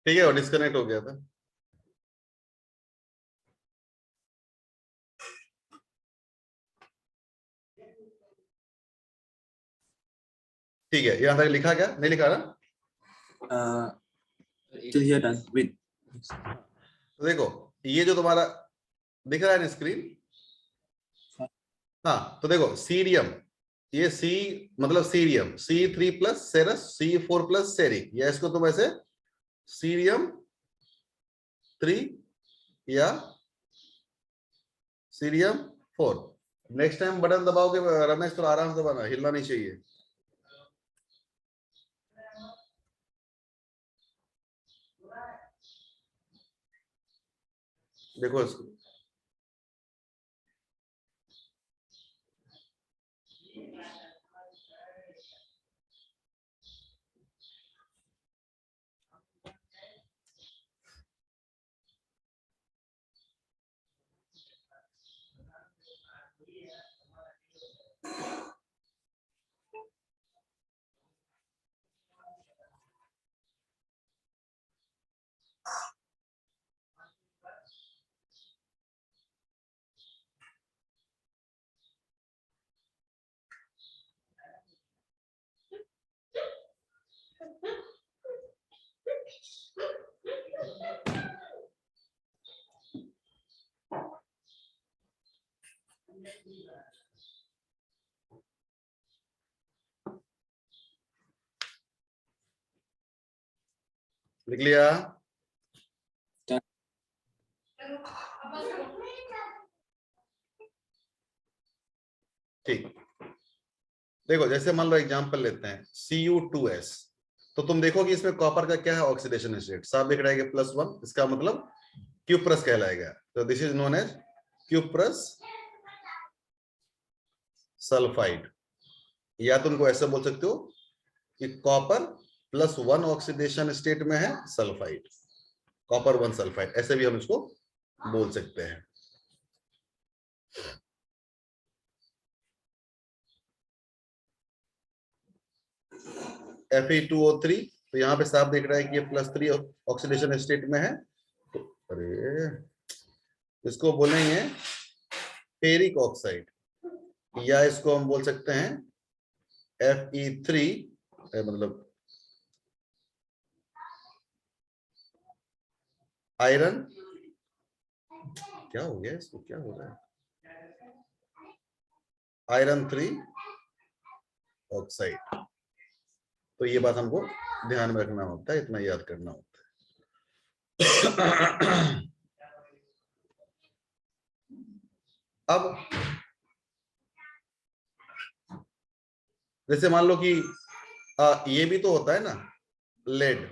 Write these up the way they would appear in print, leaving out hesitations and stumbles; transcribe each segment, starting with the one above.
ठीक है, वो डिस्कनेक्ट हो गया था। ठीक है, यहां तक लिखा क्या? नहीं लिखा ना? Till here done with. तो देखो, ये जो तुम्हारा दिख रहा है ना स्क्रीन, हाँ, तो देखो सीरियम, ये सी मतलब सीरियम, C3+ सेरस, C4+ सेरिक, या इसको तुम ऐसे सीरियम 3 या सीरियम 4। नेक्स्ट टाइम बटन दबाओगे रमेश तो आराम से दबाना, हिलना नहीं चाहिए। देखो इसको, लिख लिया? ठीक, देखो जैसे मान लो एग्जांपल लेते हैं Cu2S, तो तुम देखो कि इसमें कॉपर का क्या है ऑक्सीडेशन स्टेट, साफ दिख रहा है कि +1, इसका मतलब क्यूप्रस कहलाएगा। तो this is known as cuprous sulphide, या तुमको ऐसे बोल सकते हो कि कॉपर +1 ऑक्सीडेशन स्टेट में है सल्फाइड, कॉपर 1 सल्फाइड, ऐसे भी हम इसको बोल सकते हैं। Fe2O3, तो यहाँ पे साफ दिख रहा है कि ये +3 ऑक्सीडेशन स्टेट में है, तो अरे इसको बोलेंगे फेरिक ऑक्साइड, या इसको हम बोल सकते हैं Fe3, मतलब आयरन, क्या हो गया इसको, क्या हो रहा है, आयरन 3 ऑक्साइड। तो ये बात हमको ध्यान में रखना होता है, इतना याद करना होता है। अब जैसे मान लो कि ये भी तो होता है ना लेड,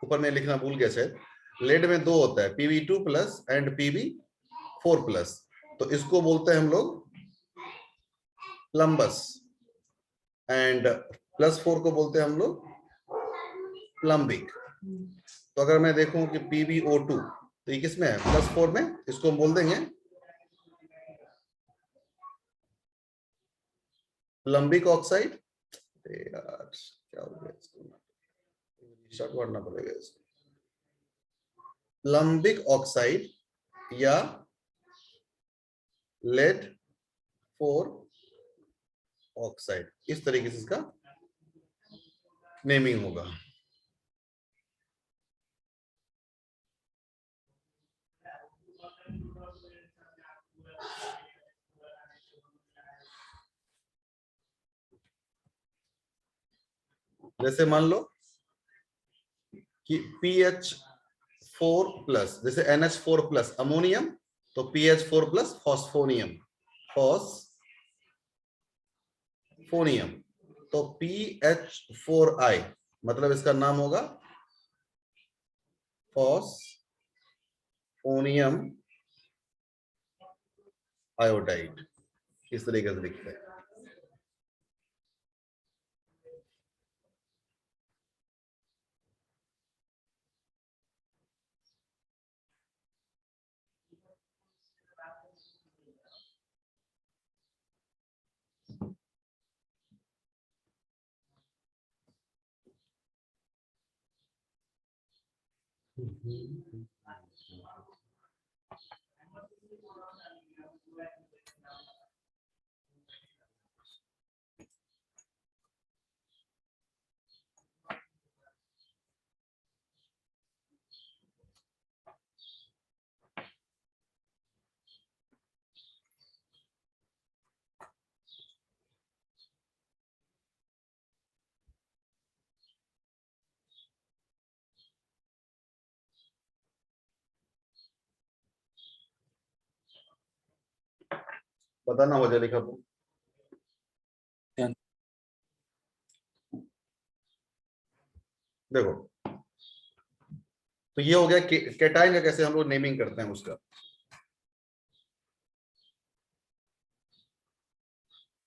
ऊपर में लिखना भूल गया शायद, लेड में 2 होता है, Pb2+ एंड Pb4+, तो इसको बोलते हैं हम लोग प्लम्बस, एंड +4 को बोलते हैं हम लोग प्लम्बिक। तो अगर मैं देखूं कि PbO2, तो ये किसमें है, +4 में, इसको हम बोल देंगे प्लम्बिक ऑक्साइड। यार क्या हो गया इसको, शॉर्ट मारना पड़ेगा इसको, प्लम्बिक ऑक्साइड या लेड 4 ऑक्साइड, इस तरीके से इसका नेमिंग होगा। जैसे मान लो कि PH4+, जैसे NH4+ अमोनियम, तो PH4+ फॉस्फोनियम, फॉस्फोनियम, तो PH4I, मतलब इसका नाम होगा फॉस्फोनियम आयोडाइड, इस तरीके से लिखते हैं। बताना हो जाए लिखा तो। देखो, तो ये हो गया कैटाइन का कैसे हम लोग नेमिंग करते हैं उसका।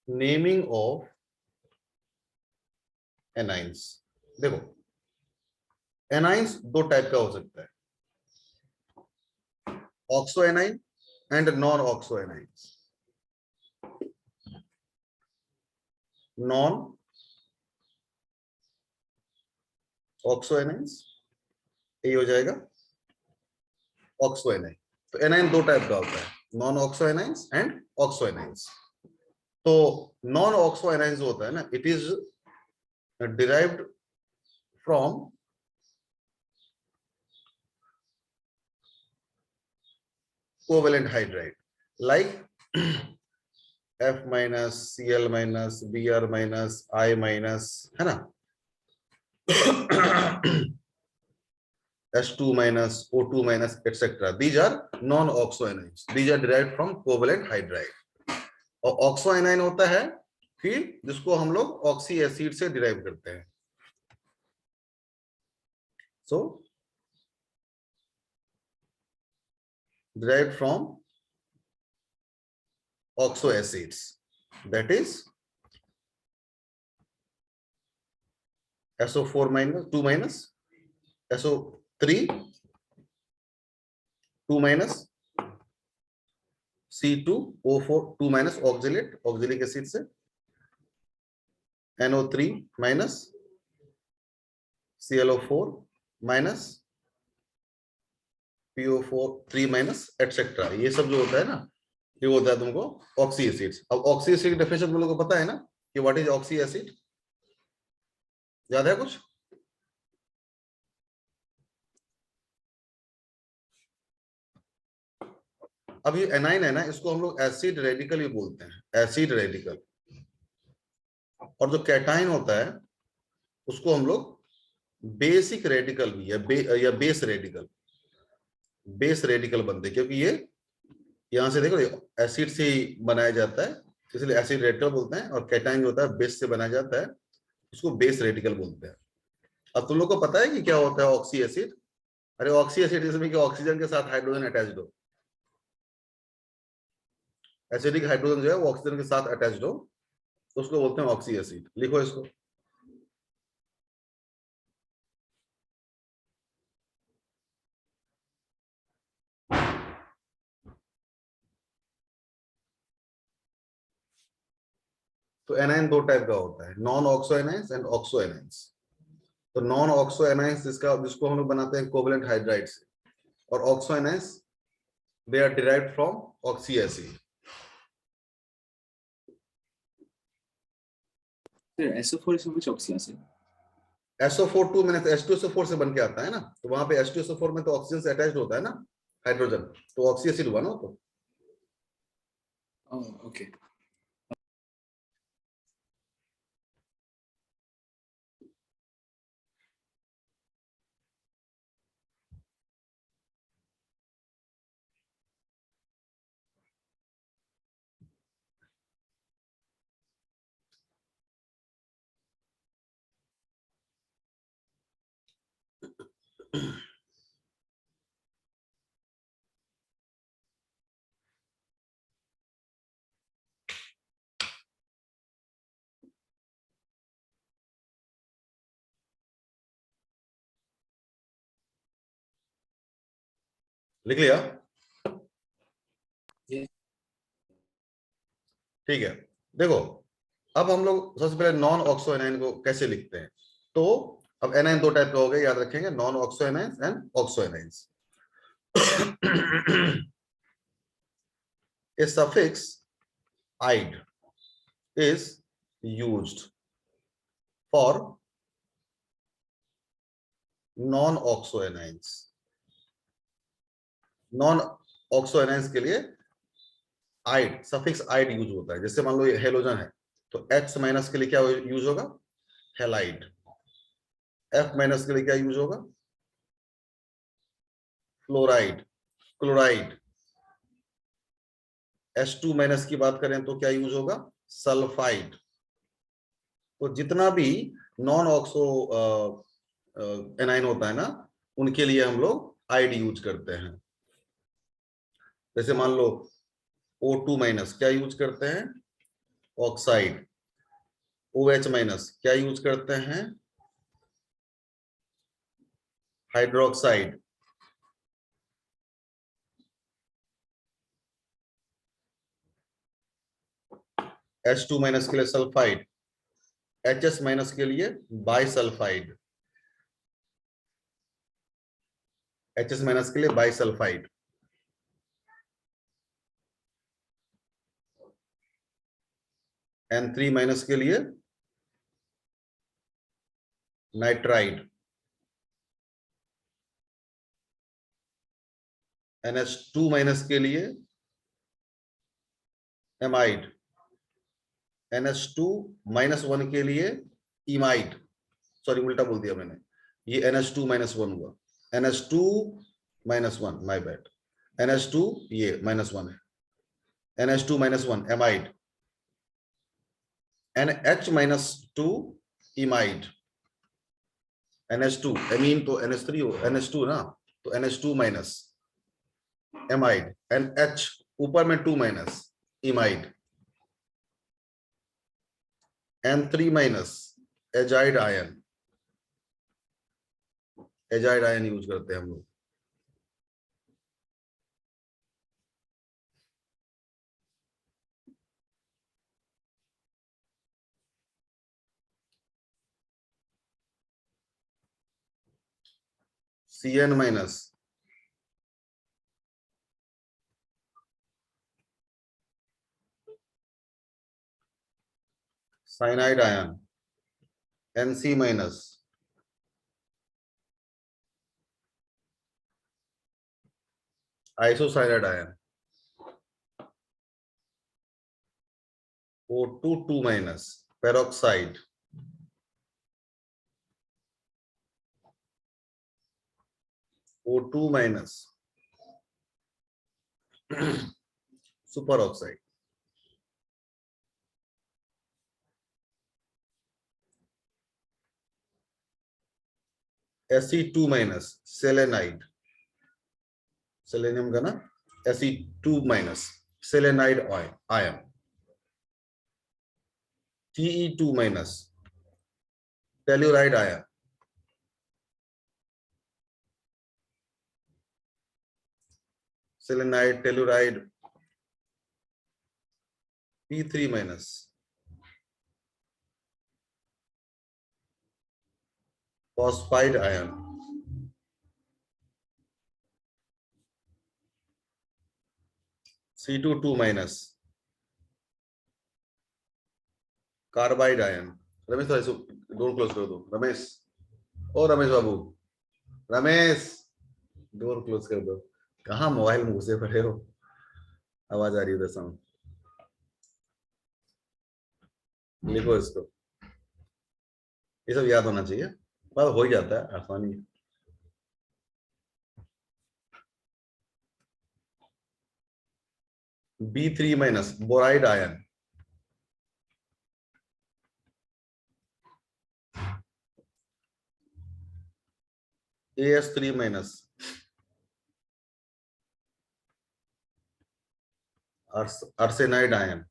Naming of anions. देखो, एनाइंस दो टाइप का हो सकता है, oxo A9 and non oxo anions. Non oxo anions ये हो जाएगा ऑक्सो एनाइन। तो एनाइन दो टाइप का होता है, non oxo anions and oxo anions. तो नॉन ऑक्सो एनाइंस जो होता है ना, it is derived from covalent hydride like F minus, Cl minus, Br minus, I minus, है ना, S2 minus, O2 minus, etc. These are non-oxo anions. These are derived from covalent hydride. और oxo A9 होता है फिर जिसको हम लोग oxy acid से डिराइव करते हैं। सो derived from oxo acids, that is SO4 minus 2 minus SO3 2 minus C2O4 2 minus oxalic acid से NO3 minus ClO4 minus PO4 3 minus etc. ये सब जो होता है ना, ये होता है तुमको ऑक्सी एसिड्स। अब ऑक्सी एसिड की डेफिनेशन तुम लोगों को पता है ना कि व्हाट इज ऑक्सी एसिड, याद है कुछ? अब ये एनाइन है ना, इसको हम लोग एसिड रेडिकल भी बोलते हैं, एसिड रेडिकल। और जो कैटाइन होता है उसको हम लोग बेसिक रेडिकल भी या बेस रेडिकल, बेस रेडिकल बनते हैं, क्योंकि ये यहां से देखो एसिड से ही बनाया जाता है, इसलिए एसिड रेडिकल बोलते हैं। और कैटाइन जो होता है बेस से बनाया जाता है, उसको बेस रेडिकल बोलते हैं। अब तुम लोग को पता है कि क्या होता है ऑक्सी एसिड? अरे ऑक्सी एसिड जिसमें कि ऑक्सीजन के साथ हाइड्रोजन अटैच्ड हो, एसिडिक हाइड्रोजन जो है वो ऑक्सीजन के साथ अटैच्ड हो, तो उसको बोलते हैं ऑक्सी एसिड। लिखो इसको। तो एनाइन दो टाइप का होता है, non oxo anions and oxo anions. तो नॉन ऑक्सो एनाइंस जिसको हम लोग बनाते हैं कोवेलेंट हाइड्राइड से, और oxo anions they are derived from oxy acid. SO4 is which oxy acid? SO4 2 मैंने H2SO4 से बन के आता है ना, तो वहां पे H2SO4 में तो ऑक्सीजन से अटैच्ड होता है ना हाइड्रोजन, तो ऑक्सी एसिड हुआ ना। तो Oh, okay. लिख लिया? Yeah. ठीक है। देखो, अब हम लोग सबसे पहले नॉन ऑक्सो एनाइन को कैसे लिखते हैं। तो अब एनाइन दो टाइप का हो गया, याद रखेंगे, non oxo anions and oxo anions. A suffix "ide" is used for non-oxo anions. Non-oxo anions के लिए आइड, सफिक्स आइड यूज होता है। जैसे मान लो ये हेलोजन है तो X माइनस के लिए क्या यूज होगा? हेलाइड। F माइनस के लिए क्या यूज होगा? Fluoride, chloride. H2 माइनस की बात करें तो क्या यूज होगा? सल्फाइड। तो जितना भी नॉन ऑक्सो एनाइन होता है ना, उनके लिए हम लोग आइड यूज करते हैं। जैसे मान लो O2 माइनस क्या यूज करते हैं? ऑक्साइड। OH माइनस क्या यूज करते हैं? हाइड्रोक्साइड। H2 माइनस के लिए सल्फाइड। HS माइनस के लिए बाइसल्फाइड। HS माइनस के लिए बाइसल्फाइड। N3 माइनस के लिए नाइट्राइड। NH2 माइनस के लिए एमाइड। NH2 माइनस 1 के लिए इमाइड। सॉरी, उल्टा बोल दिया मैंने, ये NH2 माइनस 1 हुआ। NH2 minus 1, my bad. NH2 ये माइनस 1 है। NH2 minus 1 amide. NH minus 2 इमाइड। NH2 amine तो NH3 हो, NH2 ना, तो NH2 माइनस एमाइड। NH ऊपर में 2 minus imide. N3 minus azide ion. Azide ion use करते हैं हम लोग। CN minus cyanide ion. NC minus isocyanide ion. O2 2 minus peroxide. O2 minus super oxide. Se2 minus selenide. Selenium का ना, Se2 minus selenide ion. Te2 minus telluride ion. Selenide, telluride. P3 minus phosphide ion. C2 2 minus carbide ion. Ramesh थोड़ा door close कर दो रमेश। ओ Ramesh babu, Ramesh door close कर दो। कहाँ mobile मुंह से पड़े हो? आवाज आ रही है साउंड। लिखो इसको, ये सब याद होना चाहिए, बस हो ही जाता है, आसानी है। B3 minus boride ion. AS3 minus arsenide ion.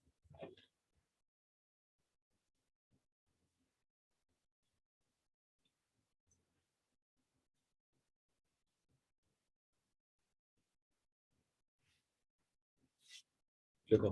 लिखो।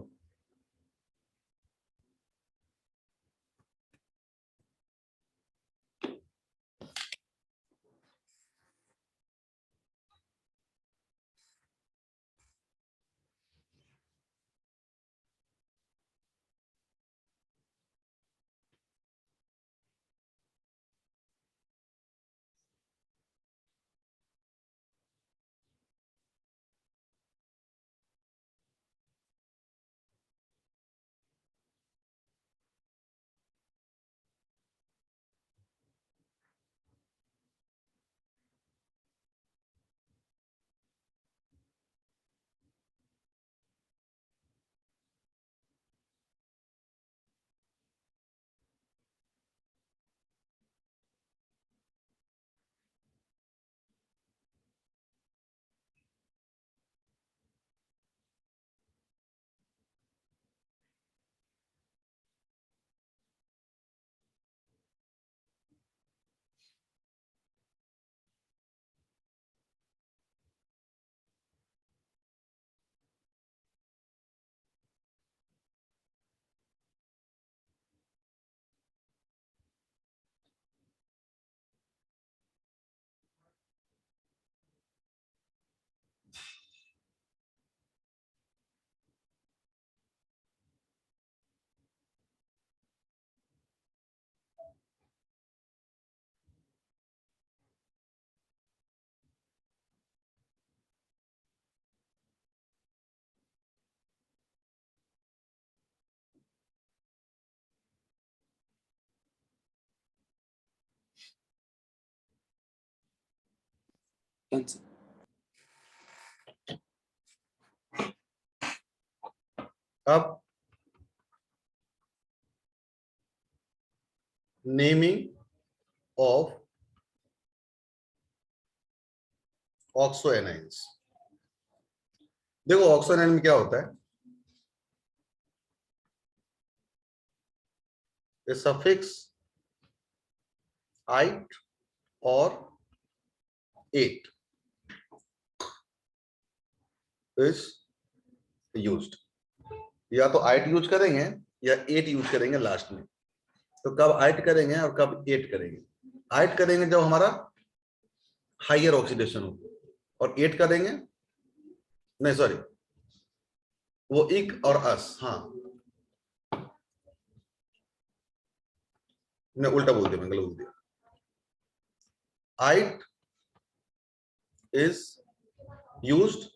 Done, sir. अब नेमिंग ऑफ ऑक्सो एनाइंस। देखो ऑक्सो एनाइन में क्या होता है, a suffix ite or ate is used। या तो ite यूज करेंगे या ate यूज करेंगे लास्ट में। तो कब ite करेंगे और कब ate करेंगे? ite करेंगे जब हमारा हाइयर ऑक्सीडेशन हो, और ate करेंगे, नहीं सॉरी, वो इक और अस, हाँ मैं उल्टा बोल दिया, मैं गलत बोल दिया। ite is used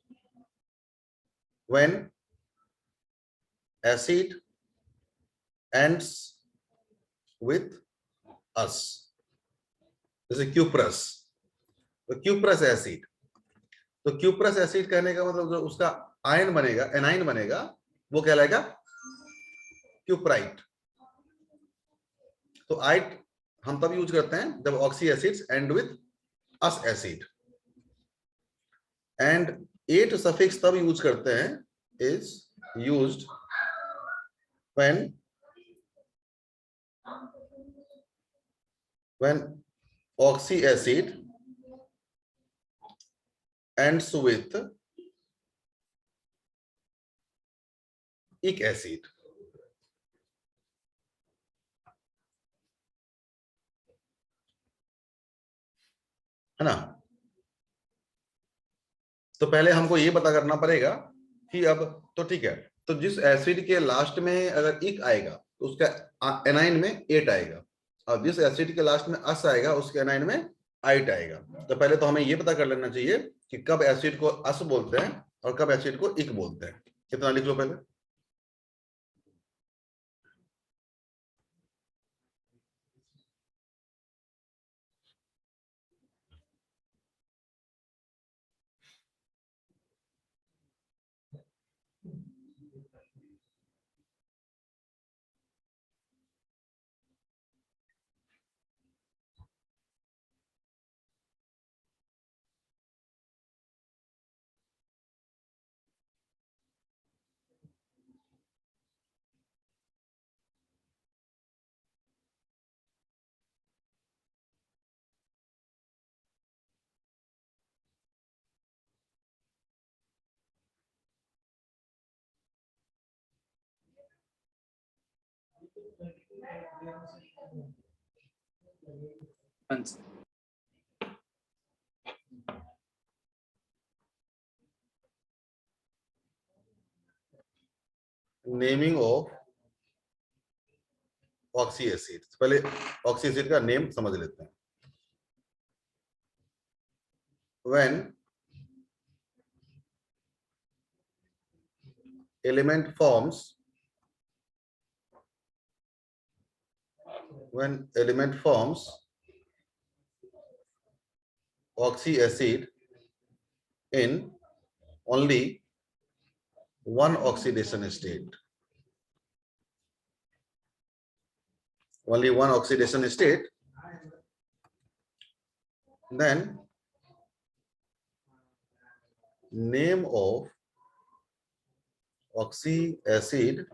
when acid ends with us, जैसे क्यूप्रस, तो क्यूप्रस एसिड, तो क्यूप्रस एसिड कहने का मतलब जो उसका आयन बनेगा, एनाइन बनेगा, वो कहलाएगा क्यूप्राइट। तो आइट हम तब यूज करते हैं जब oxy acids and with ous acid, and ate suffix तब यूज करते हैं, is used when oxy acid ends with ic acid। है ना? तो पहले हमको ये पता करना पड़ेगा कि अब तो ठीक है, तो जिस एसिड के लास्ट में अगर इक आएगा तो उसका एनाइन में एट आएगा, और जिस एसिड के लास्ट में अस आएगा उसके एनाइन में आइट आएगा। तो पहले तो हमें ये पता कर लेना चाहिए कि कब एसिड को अस बोलते हैं और कब एसिड को इक बोलते हैं। कितना लिख लो पहले। Done, sir. Naming of oxy acid, पहले ऑक्सी एसिड का नेम समझ लेते हैं। when element forms oxy acid in only one oxidation state, then name of oxy acid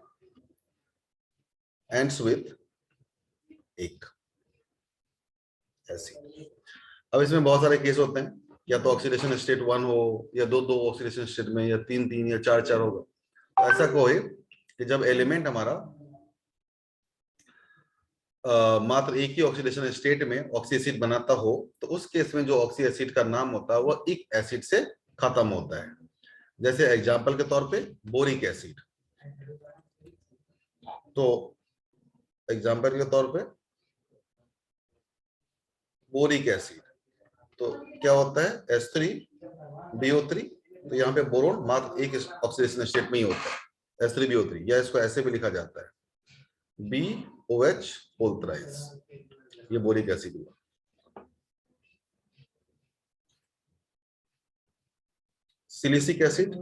ends with एक एसिड। अब इसमें बहुत सारे केस होते हैं, या तो ऑक्सीडेशन स्टेट 1 हो, या दो ऑक्सीडेशन स्टेट में, या 3 या 4 होगा। तो ऐसा कोई कि जब एलिमेंट हमारा मात्र एक ही ऑक्सीडेशन स्टेट में ऑक्सी एसिड बनाता हो, तो उस केस में जो ऑक्सी एसिड का नाम होता है वो इक एसिड से खत्म होता है। जैसे एग्जांपल के तौर पे बोरिक एसिड, तो एग्जांपल के तौर पे बोरिक एसिड, तो क्या होता है H3BO3, तो यहाँ पे बोरोन मात्र एक ऑक्सीडेशन स्टेट में ही होता है, H3BO3, या इसको ऐसे भी लिखा जाता है BOH होल थ्राइस, ये बोरिक एसिड हुआ। सिलिसिक एसिड,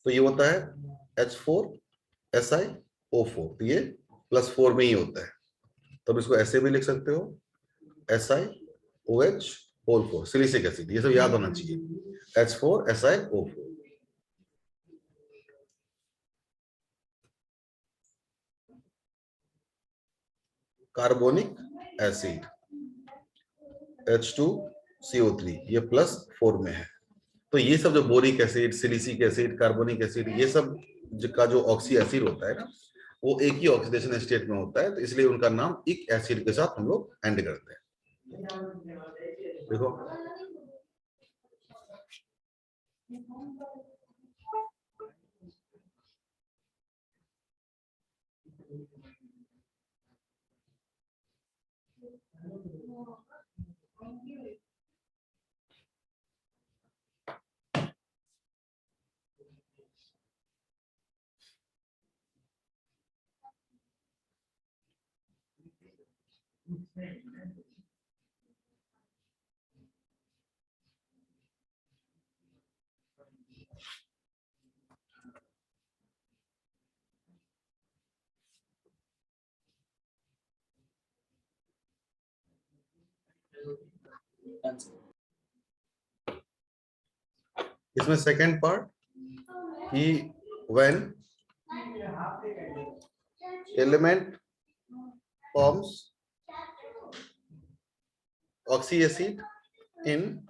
तो ये होता है H4SiO4, तो ये +4 में ही होता है, तो इसको ऐसे भी लिख सकते हो SiOH4, सिलिसिक एसिड, ये सब याद होना चाहिए, H4SiO4। कार्बोनिक एसिड H2CO3, ये +4 में है। तो ये सब जो boric acid, silicic acid, carbonic acid, ये सब का जो ऑक्सी एसिड होता है ना, वो एक ही ऑक्सीडेशन स्टेट में होता है, तो इसलिए उनका नाम इक एसिड के साथ हम लोग एंड करते हैं। देखो Done, sir. इसमें सेकेंड पार्ट कि when element forms oxy acid in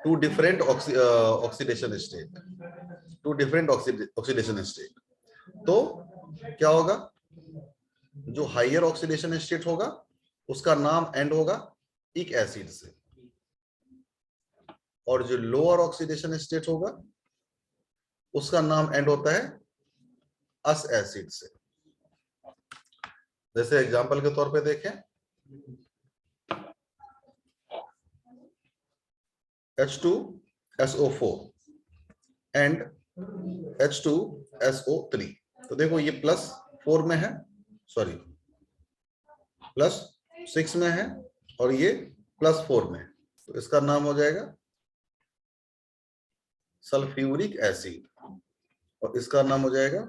two different oxidation state, तो क्या होगा, जो हायर ऑक्सीडेशन स्टेट होगा उसका नाम एंड होगा इक एसिड से, और जो लोअर ऑक्सीडेशन स्टेट होगा उसका नाम एंड होता है अस एसिड से। जैसे एग्जांपल के तौर पे देखें, H2SO4 एंड H2SO3, तो देखो ये +4 में है, सॉरी +6 में है, और ये +4 में है, तो इसका नाम हो जाएगा सल्फ्यूरिक एसिड, और इसका नाम हो जाएगा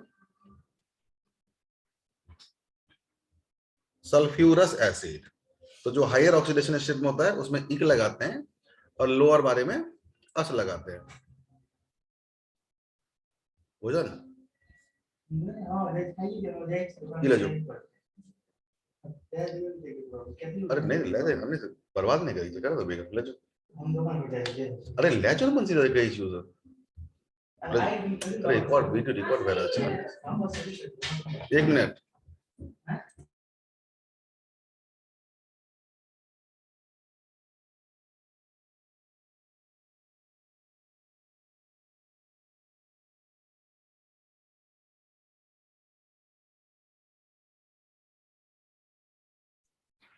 सल्फ्यूरस एसिड। तो जो हायर ऑक्सीडेशन स्टेट में होता है उसमें इक लगाते हैं, और लोअर बारे में अस लगाते हैं, बुझा ना? ये ले जाओ। अरे नहीं ले जाए, हमने बर्बाद नहीं करी कर दो बेटा, ले जाओ। अरे ले जाओ मन से कई चीज, अरे एक और वीडियो रिकॉर्ड कर रहा है, 1 मिनट।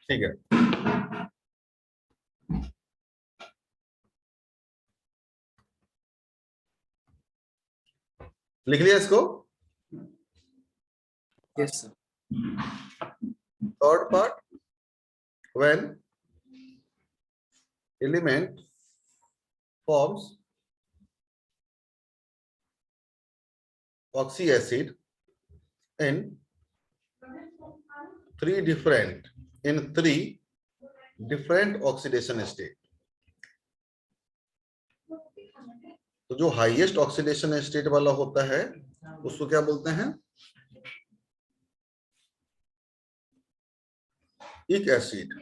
ठीक है, लिख लिया इसको। Yes, sir. Third part, when element forms oxy acid in three different oxidation state, तो जो हाईएस्ट ऑक्सीडेशन स्टेट वाला होता है उसको क्या बोलते हैं, इक एसिड,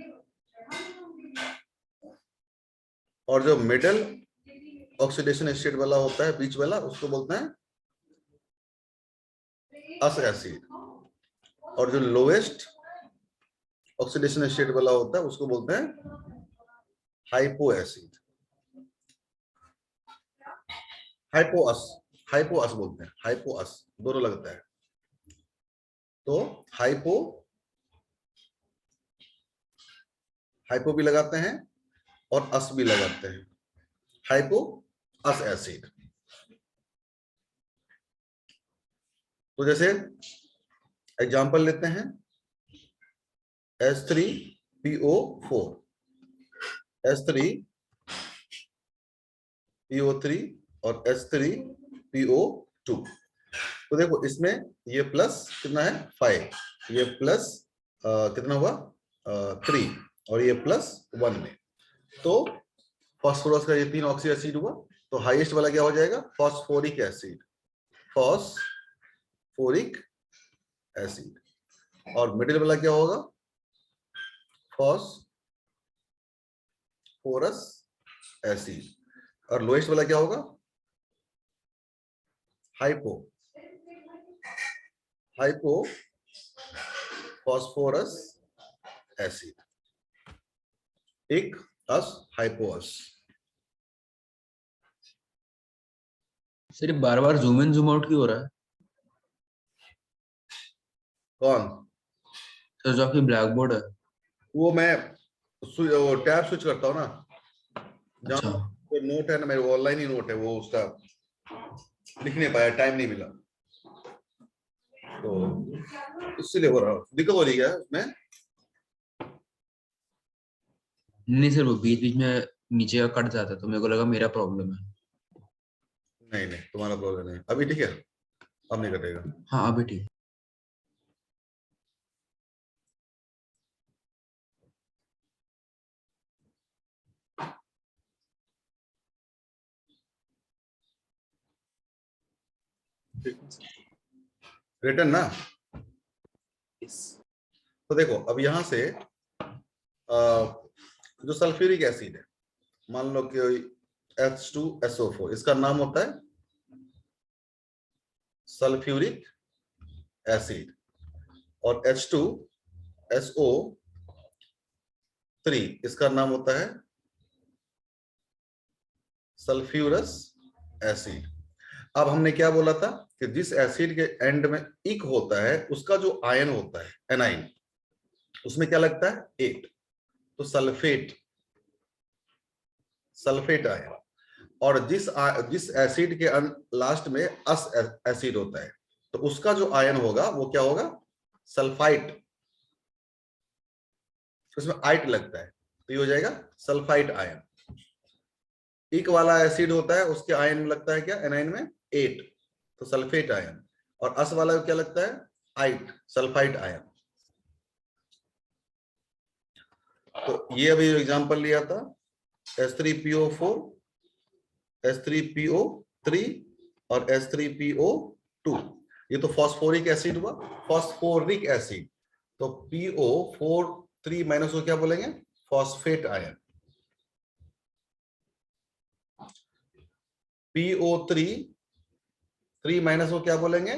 और जो मिडल ऑक्सीडेशन स्टेट वाला होता है, बीच वाला, उसको बोलते हैं अस एसिड, और जो लोएस्ट ऑक्सीडेशन स्टेट वाला होता है उसको बोलते हैं हाइपो एसिड, हाइपोअस बोलते हैं, हाइपोअस दोनों लगता है, तो हाइपो भी लगाते हैं और अस भी लगाते हैं, हाइपो अस एसिड। तो जैसे एग्जांपल लेते हैं, H3 PO4, H3 PO3 और H3PO2। तो देखो इसमें ये प्लस कितना है 5, ये प्लस कितना हुआ 3 और ये प्लस 1 में। तो फास्फोरस का ये 3 ऑक्सी एसिड हुआ, तो हाईएस्ट वाला क्या हो जाएगा फास्फोरिक एसिड, फास्फोरिक एसिड। और मिडिल वाला क्या होगा फास्फोरस एसिड। और लोएस्ट वाला क्या होगा हाइपो फास्फोरस एसिड, एक अस हाइपोअस। सिर्फ बार बार जूम इन जूम आउट क्यों हो रहा है? कौन? तो जो आपकी ब्लैक बोर्ड है वो मैं टैब स्विच करता हूँ ना, अच्छा जहाँ नोट है ना मेरे ऑनलाइन ही नोट है, वो उसका लिख नहीं पाया, टाइम नहीं मिला, तो इसलिए हो रहा, दिक्कत हो रही है उसमें। नहीं सर, वो बीच बीच में नीचे का कट जाता है तो मेरे को लगा मेरा प्रॉब्लम है। नहीं नहीं तुम्हारा प्रॉब्लम नहीं, अभी ठीक है, अब नहीं कटेगा। हाँ अभी ठीक। रिटर्न ना। Yes. तो देखो अब यहां से जो सल्फ्यूरिक एसिड है, मान लो कि H2SO4, इसका नाम होता है सल्फ्यूरिक एसिड। और H2SO3 इसका नाम होता है सल्फ्यूरस एसिड। अब हमने क्या बोला था कि जिस एसिड के एंड में इक होता है उसका जो आयन होता है एनाइन, उसमें क्या लगता है 8, तो सल्फेट आयन। और जिस एसिड के लास्ट में अस एसिड होता है तो उसका जो आयन होगा वो क्या होगा सल्फाइट, उसमें आइट लगता है तो ये हो जाएगा सल्फाइट आयन। इक वाला एसिड होता है उसके आयन में लगता है क्या एनाइन में 8, तो सल्फेट आयन। और अस वाला क्या लगता है आइट, सल्फाइट आयन। तो ये अभी एग्जांपल लिया था H3PO4, H3PO3 और H3PO2। ये तो फॉस्फोरिक एसिड हुआ, फॉस्फोरिक एसिड। तो PO4 3 माइनस को क्या बोलेंगे फॉस्फेट आयन। PO3 माइनस को क्या बोलेंगे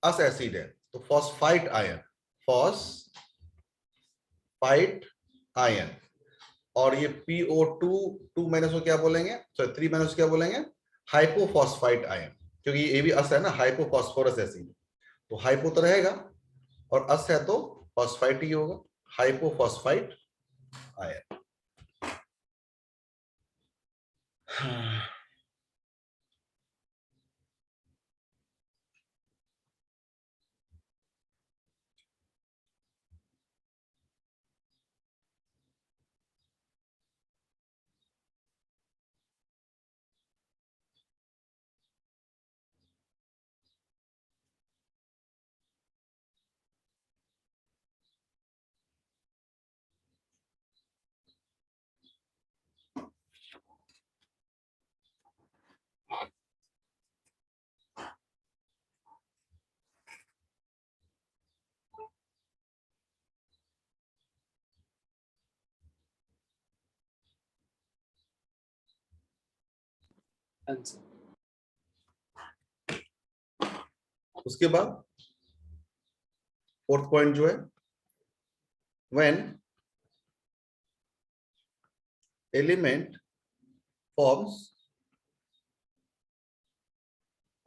अस एसिड है, तो फॉस्फाइट आयन, फॉस्फाइट आयन। और ये PO2 माइनस को क्या बोलेंगे, सॉरी 3 माइनस क्या बोलेंगे हाइपोफॉस्फाइट आयन, क्योंकि ये भी अस है ना हाइपोफॉस्फोरस एसिड, तो हाइपो तो रहेगा और अस है तो फॉस्फाइट ही होगा, हाइपोफॉस्फाइट आयन। Answer. उसके बाद फोर्थ पॉइंट जो है when element forms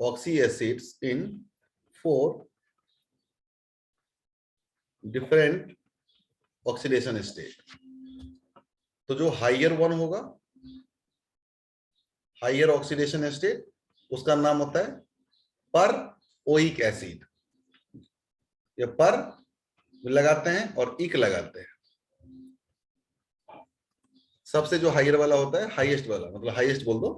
oxy acids in 4 different oxidation state. तो जो हाइयर वन होगा हाइयर ऑक्सीडेशन स्टेट, उसका नाम होता है पर ओइक एसिड। ये पर लगाते हैं और इक लगाते हैं, सबसे जो हायर वाला होता है, हाईएस्ट वाला, मतलब हाईएस्ट बोल दो,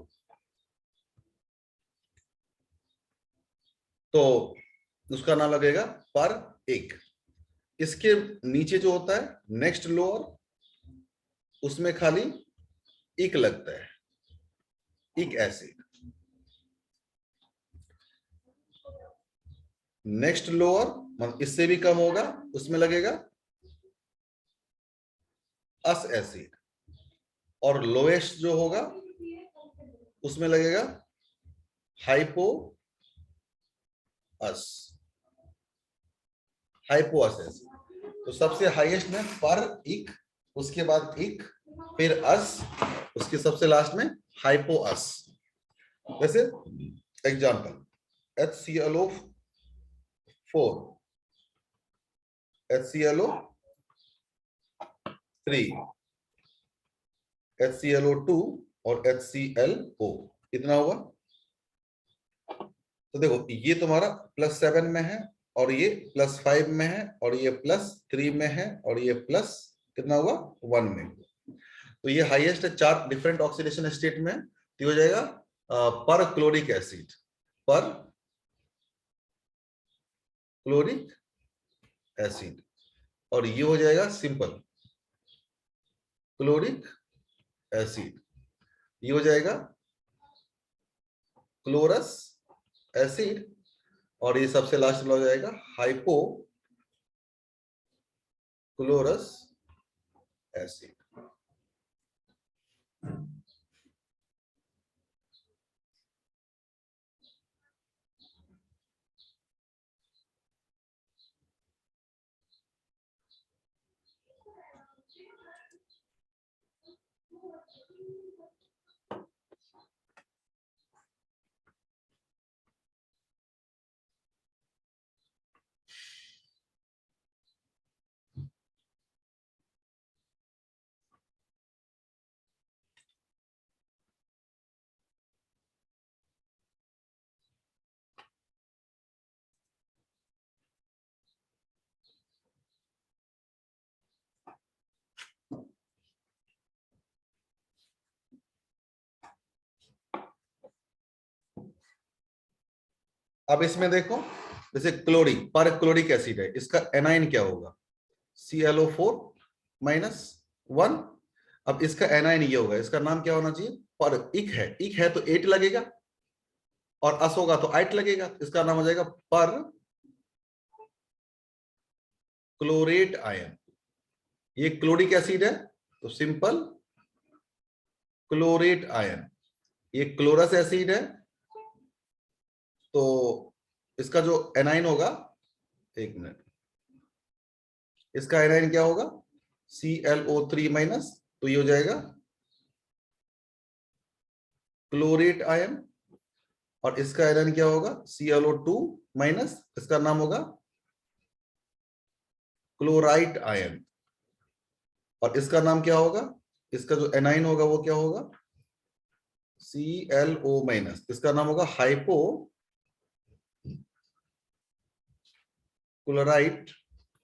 तो उसका नाम लगेगा पर एक। इसके नीचे जो होता है नेक्स्ट लोअर, उसमें खाली इक लगता है, इक एसिड। नेक्स्ट लोअर मतलब इससे भी कम होगा, उसमें लगेगा अस एसिड, और लोएस्ट जो होगा उसमें लगेगा हाइपो अस, हाइपो अस एसिड। तो सबसे हाईएस्ट में पर इक, उसके बाद इक, फिर अस, उसके सबसे लास्ट में हाइपो अस। वैसे एग्जांपल HClO 4, HClO 3, HClO 2 और HClO, कितना हुआ? तो देखो ये तुम्हारा +7 में है, और ये +5 में है, और ये +3 में है, और ये प्लस कितना हुआ 1 में। तो ये हाईएस्ट है 4 डिफरेंट ऑक्सीडेशन स्टेट में, तो ये हो जाएगा पर क्लोरिक एसिड, पर क्लोरिक एसिड। और ये हो जाएगा सिंपल क्लोरिक एसिड, ये हो जाएगा क्लोरस एसिड, और ये सबसे लास्ट में हो जाएगा हाइपो क्लोरस एसिड। अब इसमें देखो, जैसे क्लोरिक, पर क्लोरिक एसिड है, इसका एनाइन क्या होगा? ClO4 -1। अब इसका एनाइन ये होगा, इसका नाम क्या होना चाहिए? पर इक है, इक है तो 8 लगेगा, और अस होगा तो 8 लगेगा, इसका नाम हो जाएगा पर क्लोरेट आयन। ये क्लोरिक एसिड है तो सिंपल क्लोरेट आयन। ये क्लोरस एसिड है तो इसका जो एनाइन होगा, एक मिनट, इसका एनाइन क्या होगा? ClO3 तो ये हो जाएगा क्लोरेट आयन। और इसका एनाइन क्या होगा? ClO2 इसका नाम होगा क्लोराइट आयन। और इसका नाम क्या होगा? इसका जो एनाइन होगा वो क्या होगा? ClO-, इसका नाम होगा हाइपो क्लोराइट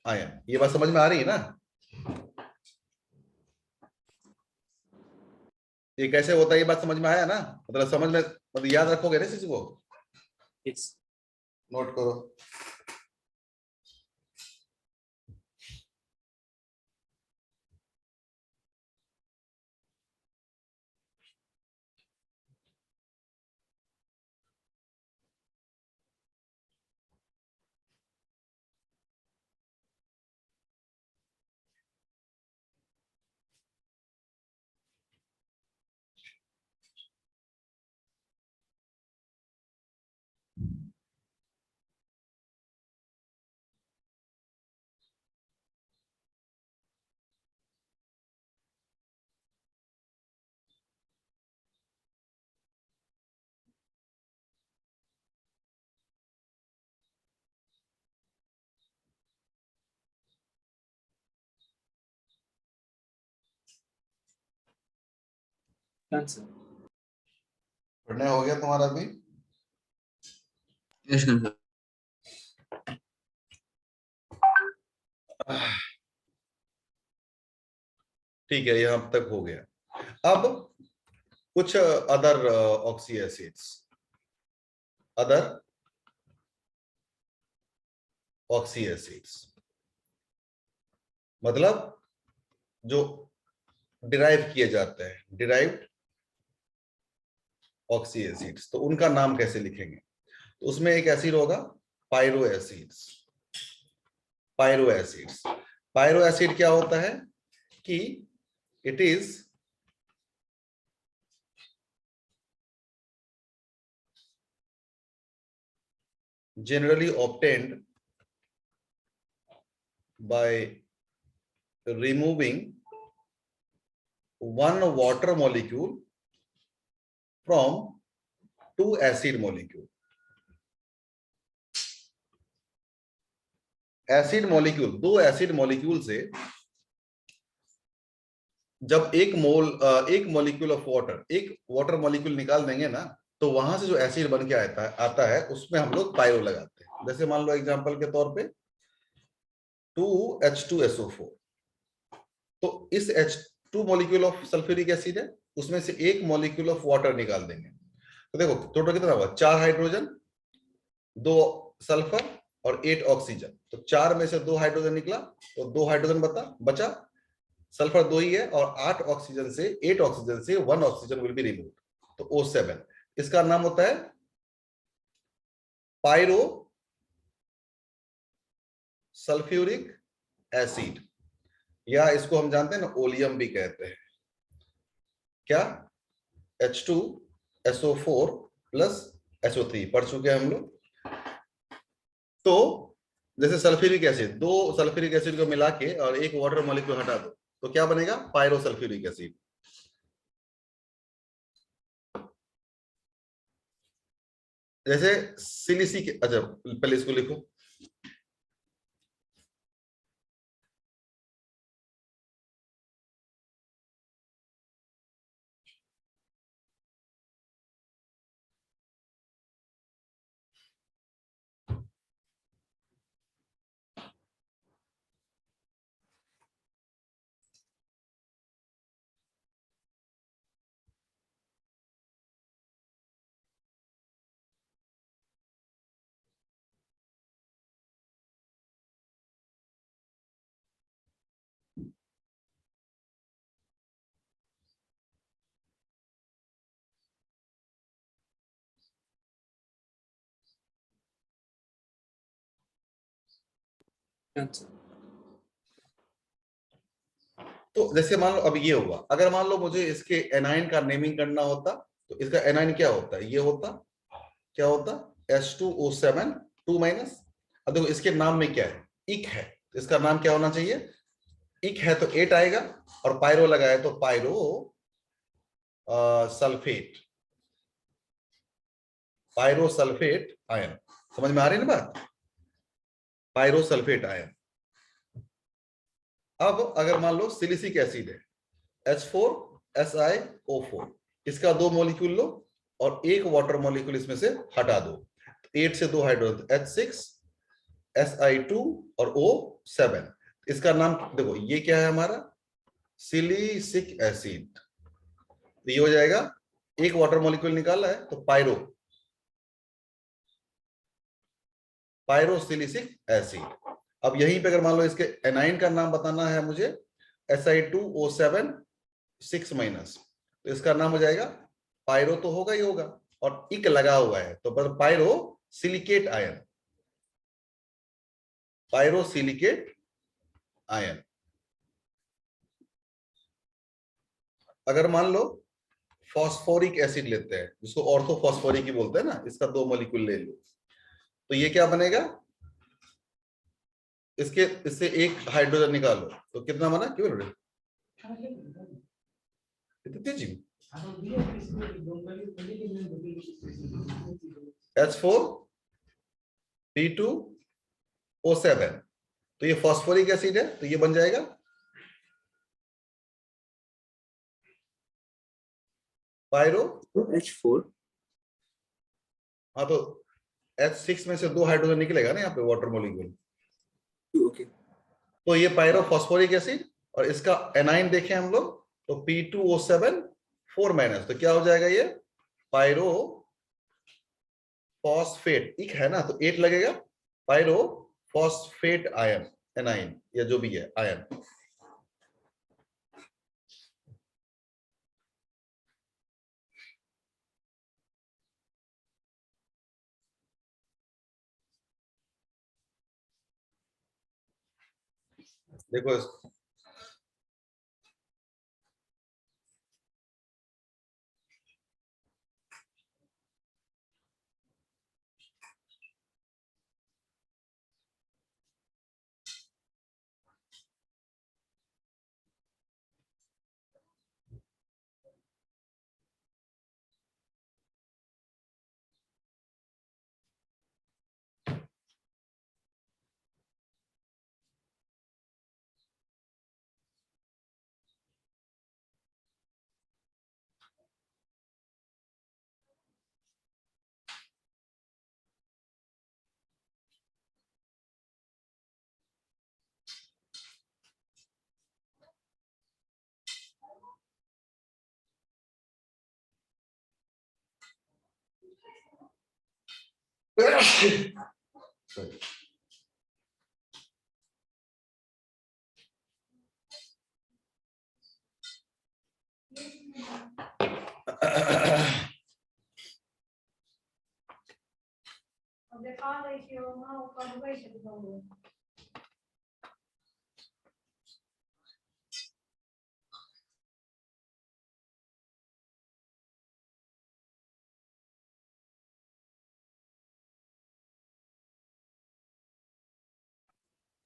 आयन। ये बात समझ में आ रही है ना? ये कैसे होता है, ये बात समझ में आया ना? मतलब समझ में, मतलब याद रखोगे ना किसी को? Yes. नोट करो। Done, sir. पढ़ने हो गया तुम्हारा भी? Yes sir. ठीक है, यहाँ तक हो गया। अब कुछ other oxy acids, other oxy acids मतलब जो डिराइव किए जाते हैं, डिराइव्ड ऑक्सी एसिड्स, तो उनका नाम कैसे लिखेंगे? तो उसमें एक एसिड होगा pyro acids. Pyro acids, pyro acid क्या होता है कि it is generally obtained by removing one water molecule from two acid molecule. Acid molecule, दो एसिड मॉलिक्यूल से जब एक मॉलिक्यूल ऑफ वाटर, एक वाटर मॉलिक्यूल निकाल देंगे ना, तो वहां से जो एसिड बन के आता है उसमें हम लोग पायरो लगाते हैं। जैसे मान लो एग्जांपल के तौर पे 2H2SO4, तो इस H2 molecule of sulphuric acid है, उसमें से एक मॉलिक्यूल ऑफ वाटर निकाल देंगे, तो देखो टोटल कितना हुआ, 4 हाइड्रोजन, 2 सल्फर और 8 ऑक्सीजन। तो 4 में से 2 हाइड्रोजन निकला, तो 2 हाइड्रोजन बचा, सल्फर 2 ही है, और 8 ऑक्सीजन से 1 ऑक्सीजन विल बी रिमूव्ड, तो O7। इसका नाम होता है पायरो सल्फ्यूरिक एसिड, या इसको हम जानते हैं ना ओलियम भी कहते हैं। क्या? H2SO4 प्लस SO3 पढ़ चुके हैं हम लोग। तो जैसे सल्फ्यूरिक एसिड, 2 सल्फ्यूरिक एसिड को मिला के और एक वाटर मॉलिक्यूल हटा दो, तो क्या बनेगा? Pyro sulphuric acid. जैसे सिलिसिक, अच्छा पहले इसको लिखो, Answer. तो जैसे मान लो अब ये हुआ, अगर मान लो मुझे इसके एनाइन का नेमिंग करना होता, तो इसका एनाइन क्या होता है? ये होता, क्या होता? H2O7 2 minus. अब देखो इसके नाम में क्या है? इक है, तो इसका नाम क्या होना चाहिए? इक है तो 8 आएगा, और पायरो लगाए तो pyro sulphate, pyro sulphate ion. समझ में आ रही है ना बात? Pyro sulphate ion. अब अगर मान लो सिलिसिक एसिड है, H4SiO4, इसका 2 मॉलिक्यूल लो और एक वाटर मॉलिक्यूल इसमें से हटा दो, 8 से 2 हाइड्रोजन, H6Si2 और O7। इसका नाम देखो, ये क्या है हमारा? Silicic acid. तो ये हो जाएगा, एक वाटर मॉलिक्यूल निकाला है तो पायरोसिलिसिक एसिड। अब यहीं पे अगर मान लो इसके एनाइन का नाम बताना है मुझे, Si2O7 6 माइनस, तो इसका नाम हो जाएगा, पायरो तो होगा ही होगा, और इक लगा हुआ है तो pyro silicate ion, pyrosilicate ion. अगर मान लो फॉस्फोरिक एसिड लेते हैं, जिसको ऑर्थोफॉस्फोरिक ही बोलते हैं ना, इसका 2 मॉलिक्यूल ले लो, तो ये क्या बनेगा? इससे एक हाइड्रोजन निकालो, तो कितना बना? क्यों बोल रहे? H4P2O7, तो ये फॉस्फोरिक एसिड है, तो ये बन जाएगा पायरो H4. हाँ, तो H6 में से 2 हाइड्रोजन निकलेगा ना यहाँ पे, वाटर मॉलिक्यूल। Okay. तो ये पायरो फॉस्फोरिक एसिड, और इसका एनाइन देखें हम लोग तो P2O7 4 माइनस, तो क्या हो जाएगा ये पायरो फॉस्फेट, एक है ना, तो 8 लगेगा, पायरो फॉस्फेट आयन, एनाइन या जो भी है आयन। देखो इसको,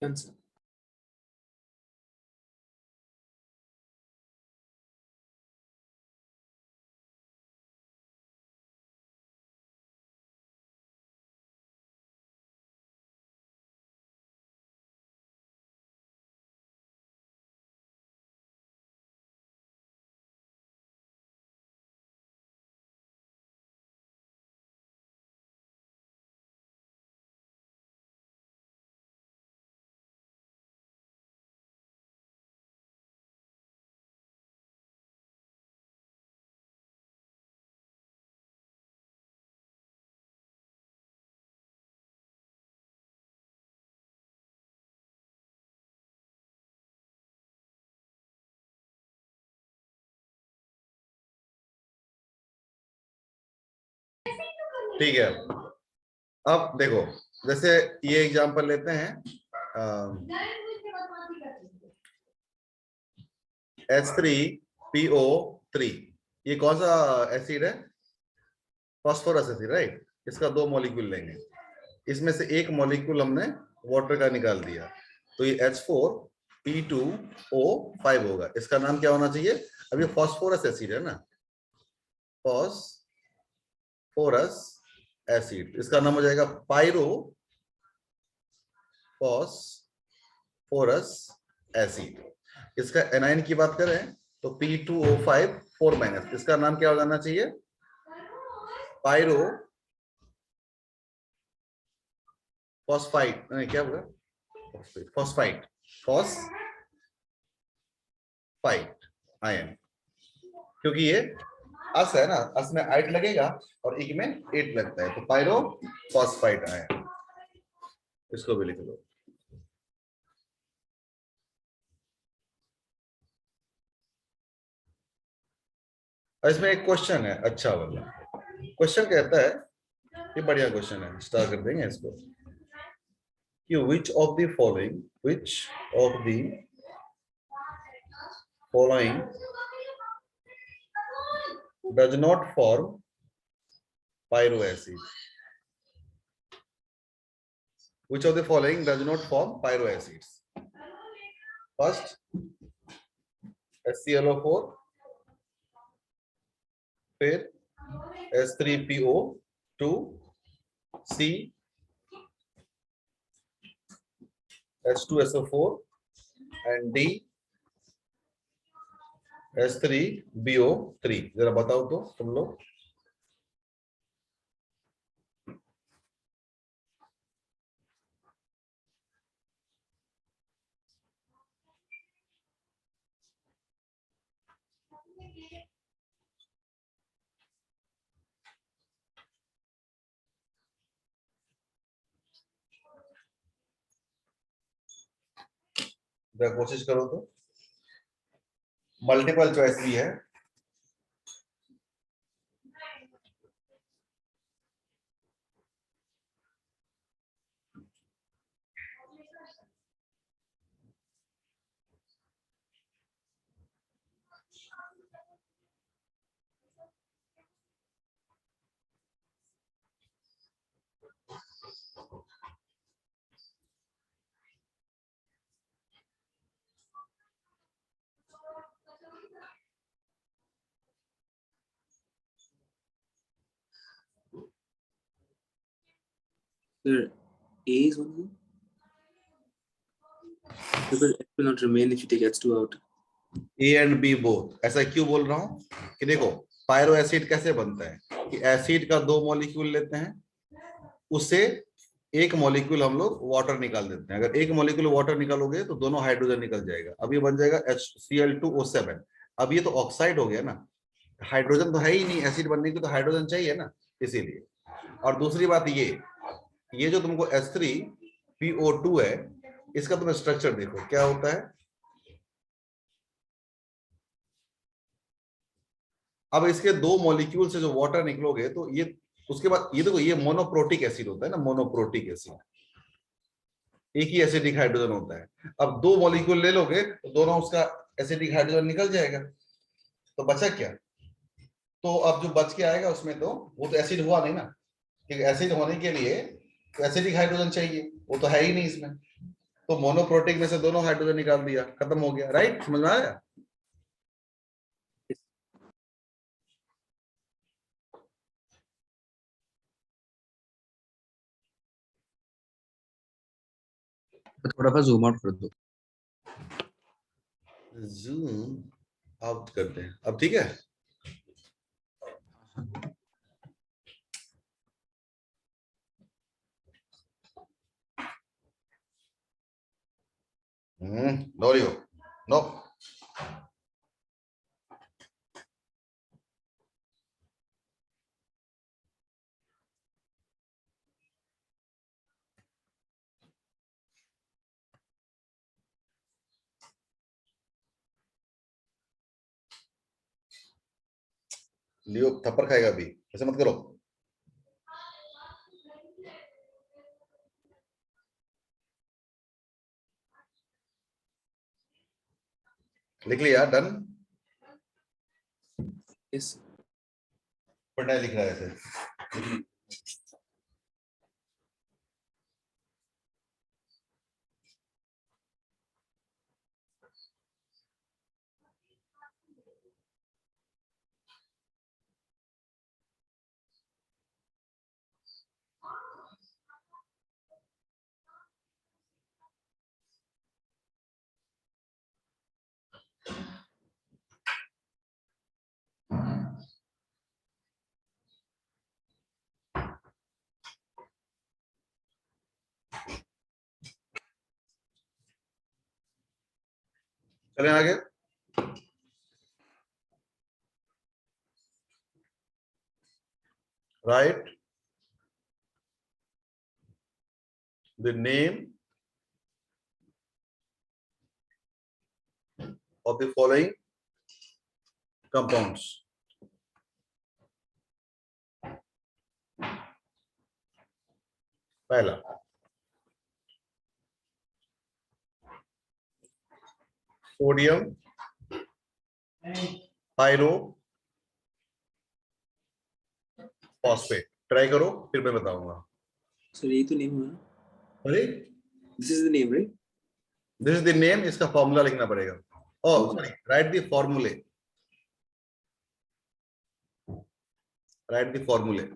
Done, sir. ठीक है, अब देखो, जैसे ये एग्जांपल लेते हैं, H3PO3, ये कौन सा एसिड है, फास्फोरस एसिड, राइट। इसका 2 मॉलिक्यूल लेंगे, इसमें से एक मॉलिक्यूल हमने वाटर का निकाल दिया, तो ये H4P2O5 होगा। इसका नाम क्या होना चाहिए, अब ये फास्फोरस एसिड है ना, फास्फोरस एसिड, इसका नाम हो जाएगा पायरो फॉस्फोरस एसिड। इसका एनाइन की बात करें तो P2O5 4 माइनस, इसका नाम क्या हो जाना चाहिए, पायरो फॉस्फाइड, नहीं क्या बोला, फॉस्फाइड, फॉस्फाइड आयन, क्योंकि ये अस है ना, अस में 8 लगेगा और इक में 8 लगता है, तो पायरो फॉस्फाइड आयन, इसको भी लिख लो। और इसमें एक क्वेश्चन है, अच्छा वाला क्वेश्चन कहता है, ये बढ़िया क्वेश्चन है, स्टार्ट कर देंगे इसको, कि which of the following does not form pyroacid, which of the following does not form pyroacids, first HClO4, फिर H3PO2, C H2SO4 and D H3BO3। जरा बताओ तो तुम लोग, जरा कोशिश करो तो, मल्टीपल चॉइस भी है। Sir, A is one of them? Because it will not remain if you take H2 out. A and B both. ऐसा क्यों बोल रहा हूं कि देखो पायरो एसिड कैसे बनता है कि एसिड का 2 मॉलिक्यूल लेते हैं, उससे एक मॉलिक्यूल हम लोग वाटर निकाल देते हैं। अगर एक मॉलिक्यूल वाटर निकालोगे तो दोनों हाइड्रोजन निकल जाएगा। अब ये बन जाएगा HCl2O7। अब ये तो ऑक्साइड हो गया ना, हाइड्रोजन तो है ही नहीं, एसिड बनने की तो हाइड्रोजन चाहिए ना, इसीलिए। और दूसरी बात ये जो तुमको H3PO2 है, इसका तुम स्ट्रक्चर देखो क्या होता है। अब इसके 2 मॉलिक्यूल से जो वाटर निकलोगे तो ये, उसके बाद ये देखो, ये मोनोप्रोटिक एसिड होता है ना, मोनोप्रोटिक एसिड, एक ही एसिडिक हाइड्रोजन होता है। अब 2 मॉलिक्यूल ले लोगे तो दोनों उसका एसिडिक हाइड्रोजन निकल जाएगा, तो बचा क्या? तो अब जो बच के आएगा उसमें तो वो तो एसिड हुआ नहीं ना, क्योंकि एसिड होने के लिए तो एसिडिक हाइड्रोजन चाहिए, वो तो है ही नहीं इसमें। तो मोनोप्रोटिक में से दोनों हाइड्रोजन निकाल दिया, खत्म हो गया। राइट, समझ में आया? तो थोड़ा सा जूम आउट कर दो। जूम आउट करते हैं अब, ठीक है। नो लियो, नो। लियो थप्पड़ खाएगा अभी, ऐसे मत करो। लिख लिया? डन? Yes. पढ़ना लिख रहा है ऐसे। चलें आगे। Write the name of the following compounds. पहला सोडियम पायरो फॉस्फेट। ट्राई करो, फिर मैं बताऊंगा। Sir, ये तो name हुआ ना? अरे This is the name, right? This is the name, इसका फॉर्मूला लिखना पड़ेगा। ओह सॉरी, राइट द फॉर्मूले, राइट द फॉर्मूले।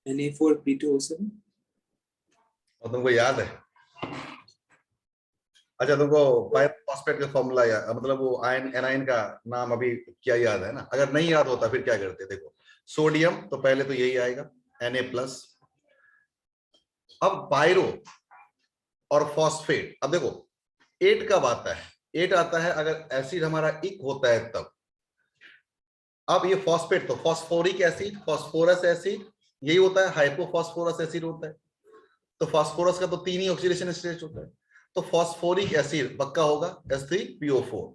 Na4P2O7. और तुमको याद है? अच्छा तुमको पायरोफॉस्फेट का फॉर्मूला या मतलब वो आयन एनाइन का नाम अभी क्या याद है ना? अगर नहीं याद होता फिर क्या करते? देखो सोडियम तो पहले तो यही आएगा Na+। अब पायरो और फॉस्फेट, अब देखो 8 कब आता है? 8 आता है अगर एसिड हमारा इक होता है तब। अब ये फॉस्फेट तो फॉस्फोरिक एसिड, फॉस्फोरस एसिड यही होता है, हाइपोफॉस्फोरस एसिड होता है। तो फास्फोरस का तो 3 ही ऑक्सीडेशन स्टेज होता है, तो फॉस्फोरिक एसिड पक्का होगा H3PO4।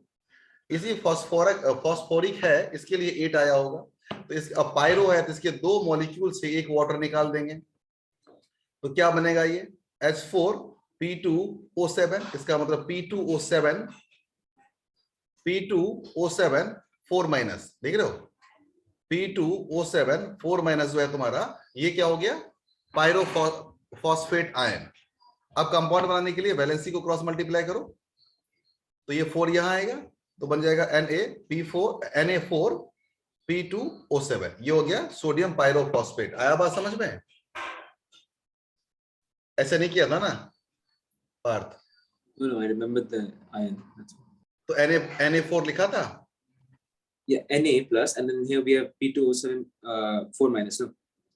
इसी फॉस्फोरिक है, इसके लिए 8 आया होगा। तो इस अब पायरो है तो इसके 2 मॉलिक्यूल से एक वाटर निकाल देंगे, तो क्या बनेगा ये H4P2O7। इसका मतलब P2O7 4 माइनस, देख रहे हो P2O7 4 माइनस जो है तुम्हारा, ये क्या हो गया? Pyrophosphate ion. अब कंपाउंड बनाने के लिए वैलेंसी को क्रॉस मल्टीप्लाई करो, तो ये 4 यहां आएगा, तो बन जाएगा Na4P2O7। ये हो गया सोडियम पायरोफॉस्फेट। आया बात समझ में? ऐसे नहीं किया था ना Partha? No, I remember the ion. That's all. तो Na4 लिखा था। Yeah, Na plus, and then here we have P2O7, 4 minus. No,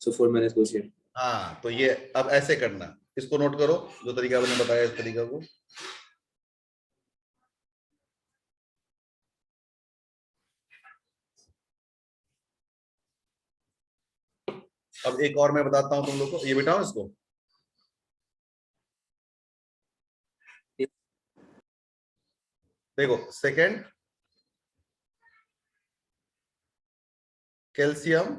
so 4 minus goes here. हाँ तो ये अब ऐसे करना, इसको नोट करो जो तरीका मैंने बताया इस तरीका को। अब एक और मैं बताता हूं तुम लोग को, ये बिठाओ इसको। देखो सेकंड कैल्शियम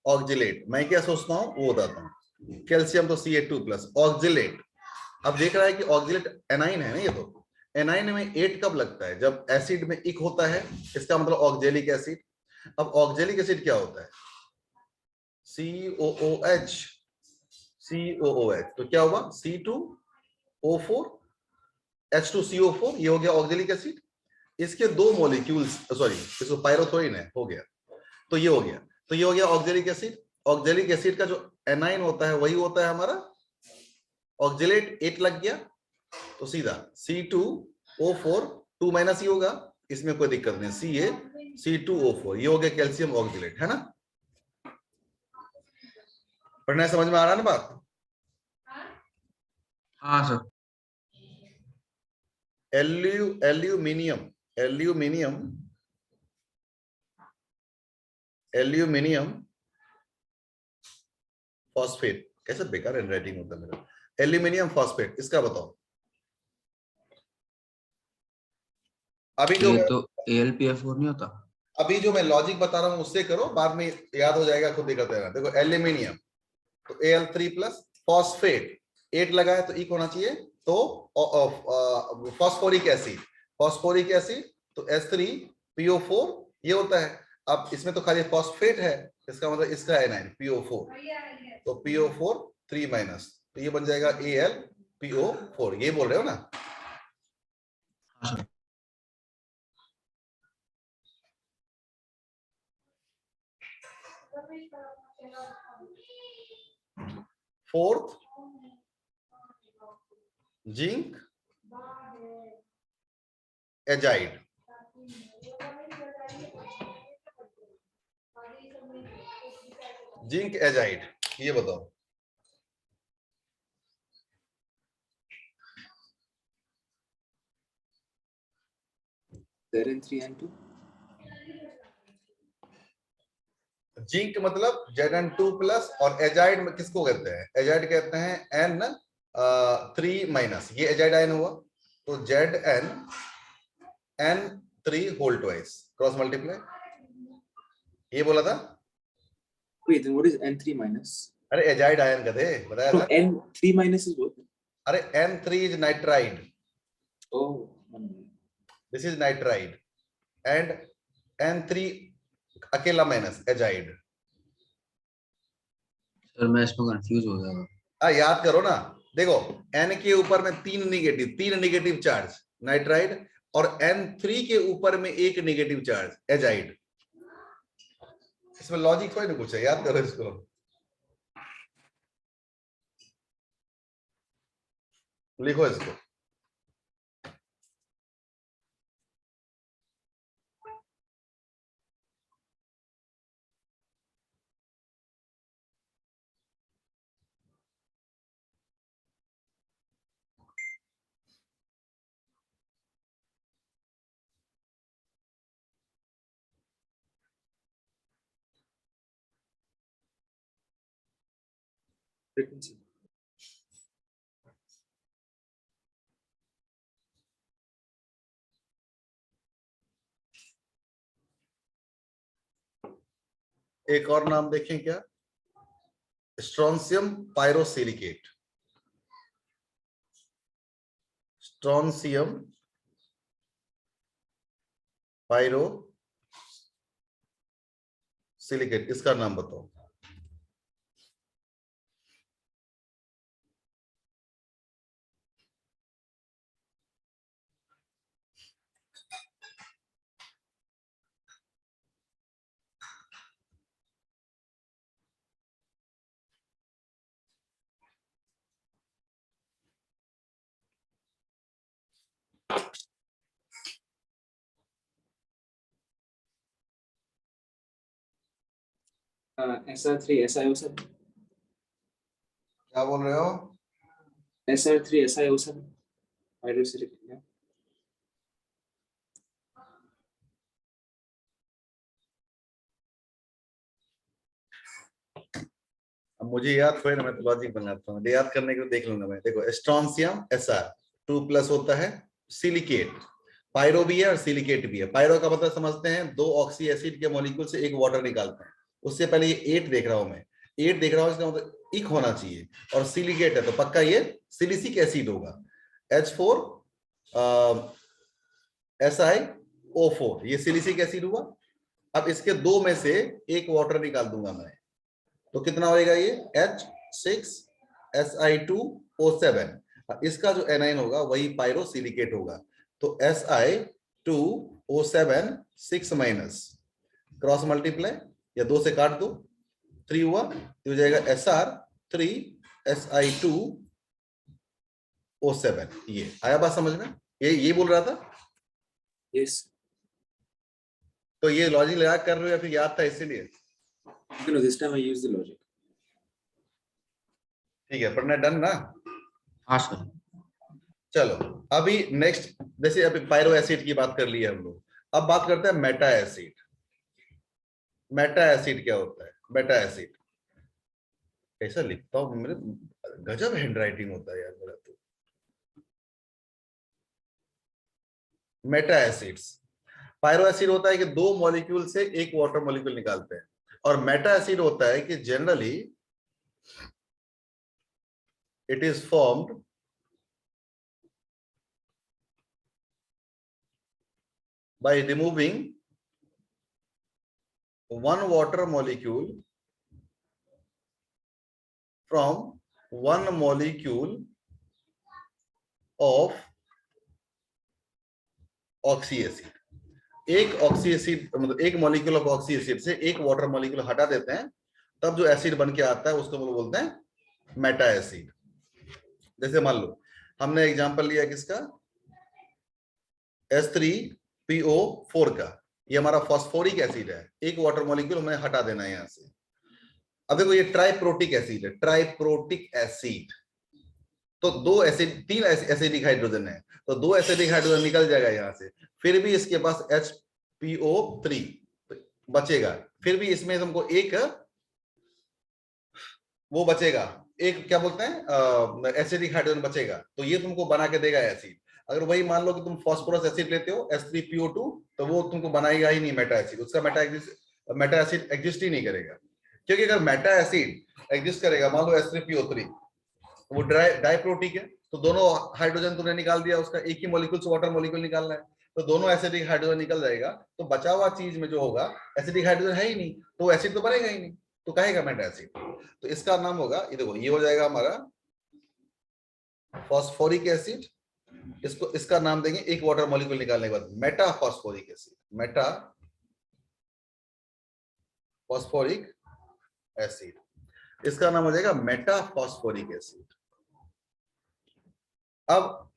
ऑक्जिलेट, मैं क्या सोचता हूं वो बताता हूं। कैल्शियम तो Ca2+ ऑक्जिलेट। अब देख रहा है कि ऑक्जिलेट एनाइन है ना, ये तो एनाइन में 8 कब लगता है? जब एसिड में इक होता है, इसका मतलब ऑक्जेलिक एसिड। अब ऑक्जेलिक एसिड क्या होता है? COOH। तो क्या हुआ? C2O4 H2CO4, ये हो गया ऑक्जेलिक एसिड। इसके 2 मॉलिक्यूल्स, सॉरी इसको पायरोथोइन है, हो गया, तो ये हो गया, तो ये हो गया ऑक्जेलिक एसिड। ऑक्जेलिक एसिड का जो एनाइन होता है वही होता है हमारा ऑक्जेलेट। 8 लग गया तो सीधा C2O4 2 माइनस ही होगा, इसमें कोई दिक्कत नहीं, C2O4 ये हो गया कैल्शियम ऑक्जेलेट, है ना? पढ़ना समझ में आ रहा है ना बात? हाँ सर। एल्यूमिनियम फॉस्फेट, कैसे बेकार हैंडराइटिंग होता है मेरा। एल्यूमिनियम फॉस्फेट, इसका बताओ। अभी जो ये तो AlPF4 नहीं होता? अभी जो मैं लॉजिक बता रहा हूं उससे करो, बाद में याद हो जाएगा, खुद ही करते रहना। देखो एल्यूमिनियम तो Al3+, फॉस्फेट 8 लगा है तो इक होना चाहिए, तो फॉस्फोरिक एसिड तो H3PO4 ये होता है। अब इसमें तो खाली फॉस्फेट है, इसका मतलब इसका एनाइन PO4, तो PO4 3 माइनस, तो ये बन जाएगा AlPO4। ये बोल रहे हो ना? हाँ sir. Fourth zinc azide. Zinc azide, ये बताओ। Zn3n2. जिंक मतलब Zn2+, और एजाइड में किसको कहते हैं? एजाइड कहते हैं N3-, ये एजाइड आयन हुआ, तो Zn(N3)2 क्रॉस मल्टीप्लाई, ये बोला था। Wait, then what is N3 minus? अरे एजाइड आयन का थे, बताया No, था। N3 minus is what? अरे N3 is nitride, Oh, this is nitride, and N3 अकेला माइनस एजाइड। सर मैं इसमें कंफ्यूज हो गया। याद करो ना, देखो N के ऊपर में 3 नेगेटिव चार्ज नाइट्राइड, और N3 के ऊपर में 1 नेगेटिव चार्ज एजाइड। इसमें लॉजिक कोई नहीं कुछ है, याद करो इसको। लिखो इसको, frequency. एक और नाम देखें क्या, स्ट्रोंशियम पायरोसिलिकेट। स्ट्रोंशियम पायरोसिलिकेट, इसका नाम बताओ। SR3 SiO7. क्या बोल रहे हो? SR3 SiO7 pyroxylic. Yeah. अब मुझे याद थोड़ी ना, मैं तो लॉजिक बनाता हूँ, याद करने के लिए देख लूंगा मैं। देखो स्ट्रोंशियम Sr 2+ होता है, सिलिकेट पायरो भी है और सिलिकेट भी है। पायरो का मतलब समझते हैं, 2 ऑक्सी एसिड के मॉलिक्यूल से एक वाटर निकालते हैं। उससे पहले ये 8 देख रहा हूं मैं, 8 देख रहा हूं, इसका मतलब इक होना चाहिए, और सिलिकेट है तो पक्का ये सिलिसिक एसिड होगा। H4 SiO4, ये सिलिसिक एसिड हुआ। अब इसके 2 में से एक वाटर निकाल दूंगा मैं, तो कितना होएगा ये H6Si2O7। इसका जो एनाइन होगा वही पायरोसिलिकेट होगा। तो Si2O7 6- क्रॉस मल्टीप्लाई या 2 से काट दो, 3 हुआ, तो हो जाएगा Sr3Si2O7। ये आया बात समझ में? ये बोल रहा था। Yes. तो ये लॉजिक लगा कर रहे हो या फिर याद था इसीलिए? No, this time I use the logic. ठीक है, पढ़ना डन ना? हाँ सर। चलो अभी नेक्स्ट, जैसे अभी पायरो एसिड की बात कर ली है हम लोग, अब बात करते हैं मेटा एसिड। मेटा एसिड क्या होता है? मेटा एसिड कैसा लिखता हूं मेरे, गजब हैंडराइटिंग होता है यार मेरा तो। मेटा एसिड्स, पायरो एसिड होता है कि 2 मॉलिक्यूल से एक वाटर मॉलिक्यूल निकालते हैं, और मेटा एसिड होता है कि generally it is formed by removing one water molecule from one molecule of oxy acid. एक ऑक्सी एसिड मतलब एक मॉलिक्यूल ऑफ ऑक्सी एसिड से एक वाटर मॉलिक्यूल हटा देते हैं, तब जो एसिड बन के आता है उसको हम लोग बोलते हैं मेटा एसिड। जैसे मान लो हमने एग्जांपल लिया किसका, H3PO4 का, ये हमारा फॉस्फोरिक एसिड है, एक वाटर मॉलिक्यूल हमें हटा देना है यहां से। अब देखो ये ट्राइप्रोटिक एसिड है, ट्राइप्रोटिक एसिड, तो 2 एसिड 3 एसिडिक हाइड्रोजन है, तो 2 एसिडिक हाइड्रोजन निकल जाएगा यहां से, फिर भी इसके पास HPO3 बचेगा, फिर भी इसमें तुमको एक वो बचेगा, एक क्या बोलते हैं एसिडिक हाइड्रोजन बचेगा, तो ये तुमको बना के देगा एसिड। अगर वही मान लो कि तुम फास्फोरस एसिड लेते हो H3PO2, तो वो तुमको बनाएगा ही नहीं मेटा एसिड, उसका मेटा एसिड एग्जिस्ट ही नहीं करेगा। क्योंकि अगर मेटा एसिड एग्जिस्ट करेगा, मान लो H3PO3, वो डाइप्रोटिक है, तो दोनों हाइड्रोजन तुमने निकाल दिया, उसका एक ही मॉलिक्यूल से वाटर मॉलिक्यूल निकालना है, तो दोनों एसिडिक हाइड्रोजन निकल जाएगा, तो बचा हुआ चीज में जो होगा एसिडिक हाइड्रोजन है ही नहीं, तो एसिड तो बनेगा ही नहीं, तो कहेगा मेटा एसिड। तो इसका नाम होगा, ये देखो ये हो जाएगा हमारा फॉस्फोरिक एसिड, इसको इसका नाम देंगे एक वाटर मॉलिक्यूल निकालने के बाद Meta phosphoric acid, Meta phosphoric acid, इसका नाम हो जाएगा मेटा फॉस्फोरिक एसिड। अब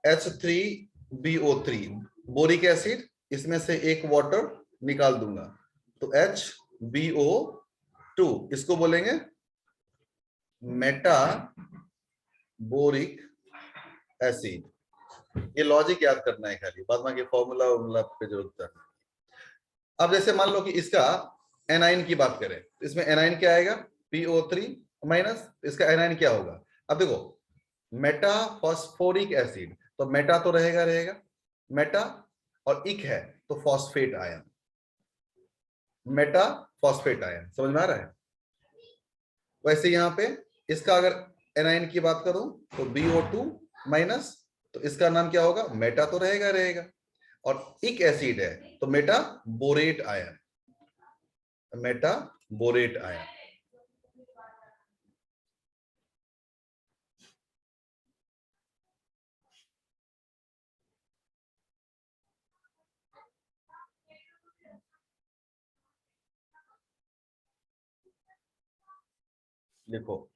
H3BO3 बोरिक एसिड, इसमें से एक वाटर निकाल दूंगा, तो HBO2, इसको बोलेंगे मेटा बोरिक एसिड। ये लॉजिक याद करना है खाली, बाद में फॉर्मूला पे जरूरत है। अब जैसे मान लो कि इसका एनाइन की बात करें, इसमें एनाइन क्या आएगा, PO3 माइनस, इसका एनायन क्या होगा? अब देखो, मेटा फॉस्फोरिक एसिड, तो मेटा तो रहेगा रहेगा मेटा, और इक है तो phosphate ion, Meta phosphate ion, समझ में आ रहा है? वैसे यहां पे इसका अगर एनायन की बात करूं तो BO2 माइनस, तो इसका नाम क्या होगा? मेटा तो रहेगा रहेगा, और इक एसिड है तो meta borate ion, meta borate ion. देखो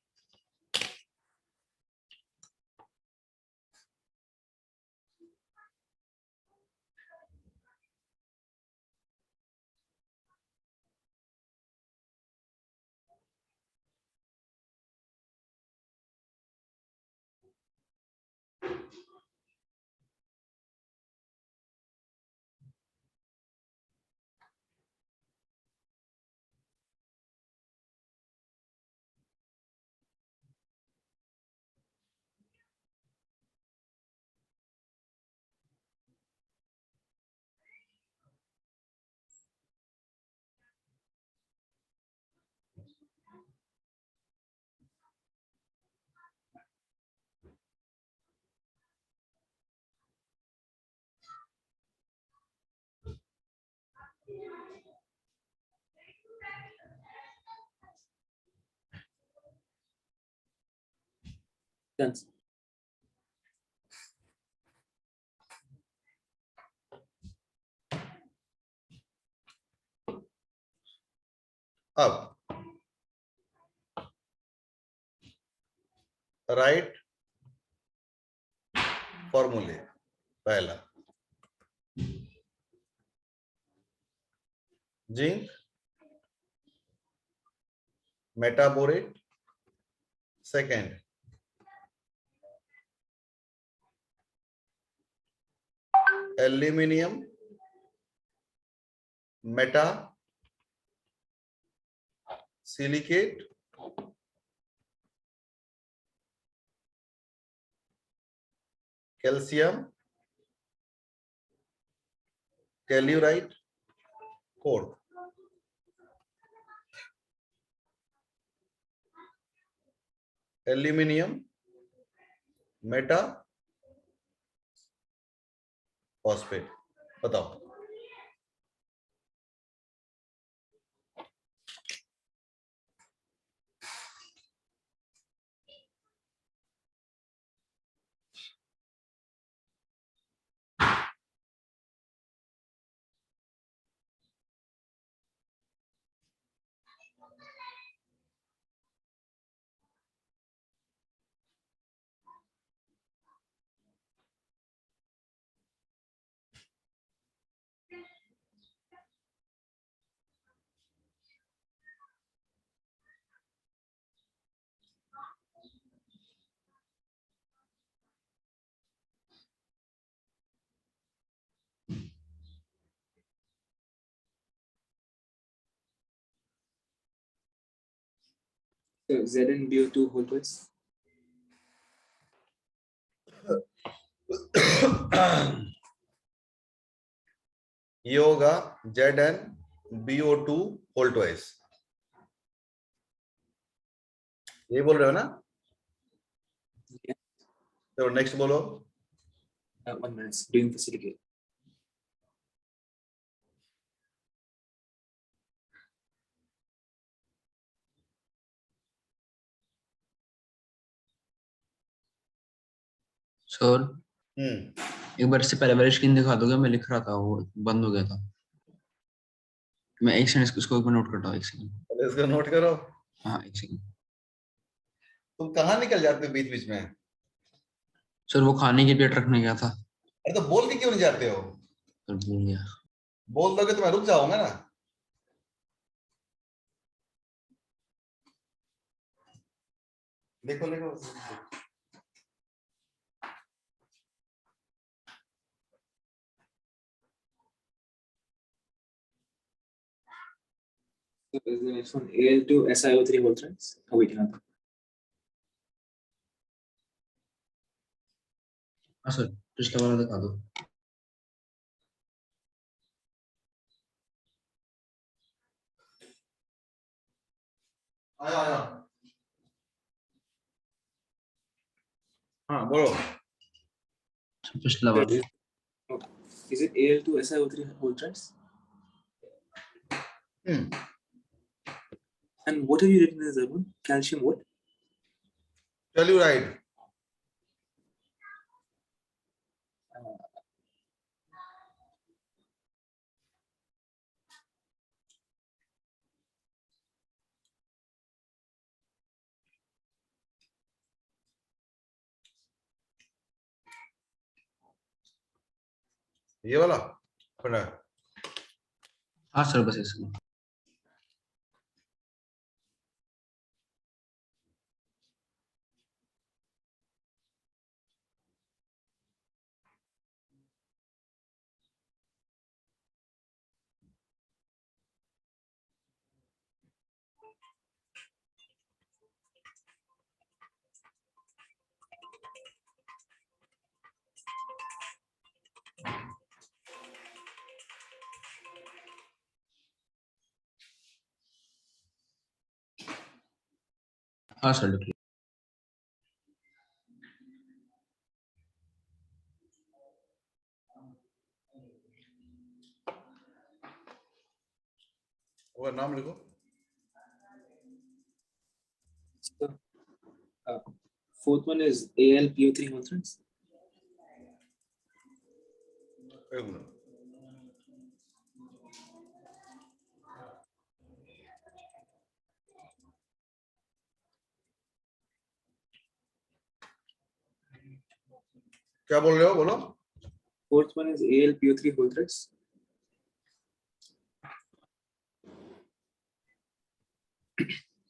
Done. अब राइट फॉर्मूले, पहला zinc metaborate, second aluminium meta silicate, calcium tellurite, fourth aluminium meta phosphate. बताओ So ZnBO2 whole twice. ये होगा ZnBO2 होल ट्वाइस, ये बोल रहे हो ना? Yeah. तो नेक्स्ट बोलो। 1 minute. Doing the silicate. Sir hmm, एक बार इससे पहले वाली स्क्रीन दिखा दोगे? मैं लिख रहा था, वो बंद हो गया था। मैं एक सेकंड इसको एक बार नोट करता हूँ, एक सेकंड। पहले इसको नोट करो। हाँ एक सेकंड। तुम कहाँ निकल जाते हो बीच बीच में? सर वो खाने की प्लेट रखने गया था, अरे तो बोल के क्यों नहीं जाते हो? पर भूल गया। बोल दोगे तो मैं रुक जाऊंगा ना। देखो देखो, So is the next one Al2 SiO3 whole threads? Oh wait, not. हाँ सर, पिछला वाला दिखा दो। आया आया। हाँ बोलो। पिछला वाला। Is it Al2 SiO3 whole threads? And what have you written as that one? Calcium what? Telluride. ये वाला पढ़ा है। हाँ सर, बस इसमें। हाँ सर, लिख लो। वो नाम लिखो। So, fourth one is AlPO3 whole threads. एक मिनट। क्या बोल रहे हो बोलो। Fourth one is AlPO3 whole threads.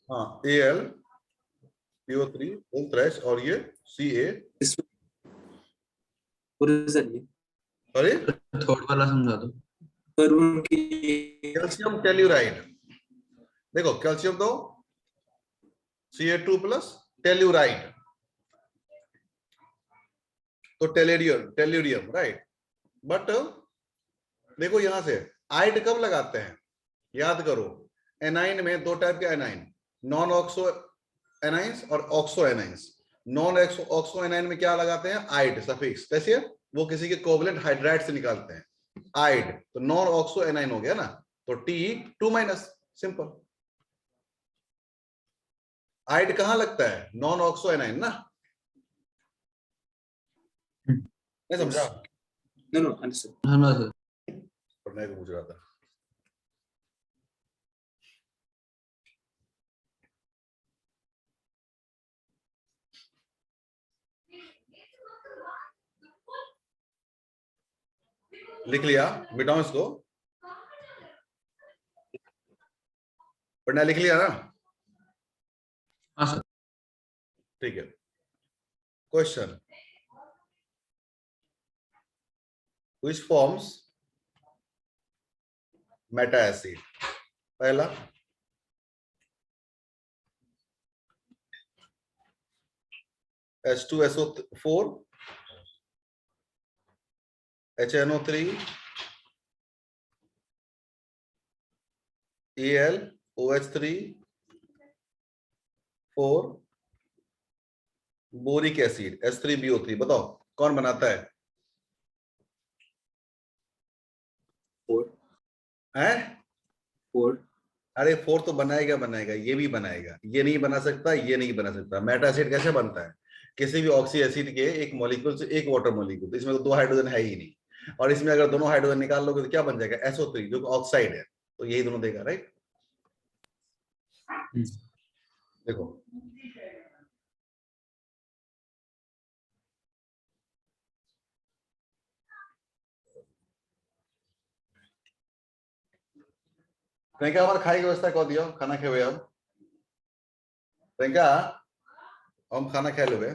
हाँ Al PO3 होल थ्रेश और ये Ca। This one, what does that mean? अरे थर्ड वाला समझा दो। Third one की कैल्शियम टेल्यूराइड। देखो कैल्शियम तो Ca2 प्लस टेल्यूराइड तो टेल्यूरियम राइट। बट देखो यहां से आइड कब लगाते हैं याद करो। एनाइन में दो टाइप के एनाइन, नॉन ऑक्सो एनाइंस और oxo anions. Non oxo A9 में क्या लगाते हैं आइड सफिक्स। कैसे वो किसी के कोवलेंट हाइड्राइड से निकालते हैं आइड, तो नॉन ऑक्सो एनाइन हो गया ना, तो T2- सिंपल। आइड कहां लगता है नॉन ऑक्सो एनाइन ना, नहीं समझा। no understood. हाँ सर। पढ़ने को पूछ रहा था। लिख लिया, मिटाओ इसको। पढ़ना लिख लिया ना। हाँ सर। ठीक है। Question, which forms Meta acid. पहला H2SO4 HNO3 AlOH3 4 boric acid H3BO3। बताओ कौन बनाता है? Four. हैं? Four. अरे 4 तो बनाएगा, ये भी बनाएगा, ये नहीं बना सकता, ये नहीं बना सकता। मेटा एसिड कैसे बनता है? किसी भी ऑक्सी एसिड के एक मॉलिक्यूल से एक वाटर मॉलिक्यूल, तो इसमें तो दो हाइड्रोजन है ही नहीं, और इसमें अगर दोनों हाइड्रोजन निकाल लोगे तो क्या बन जाएगा SO3 जो ऑक्साइड है, तो यही दोनों देगा राइट। देखो प्रियंका हमारे खाई की व्यवस्था कर दियो, खाना खेवे हम। प्रियंका हम खाना खा लेवे।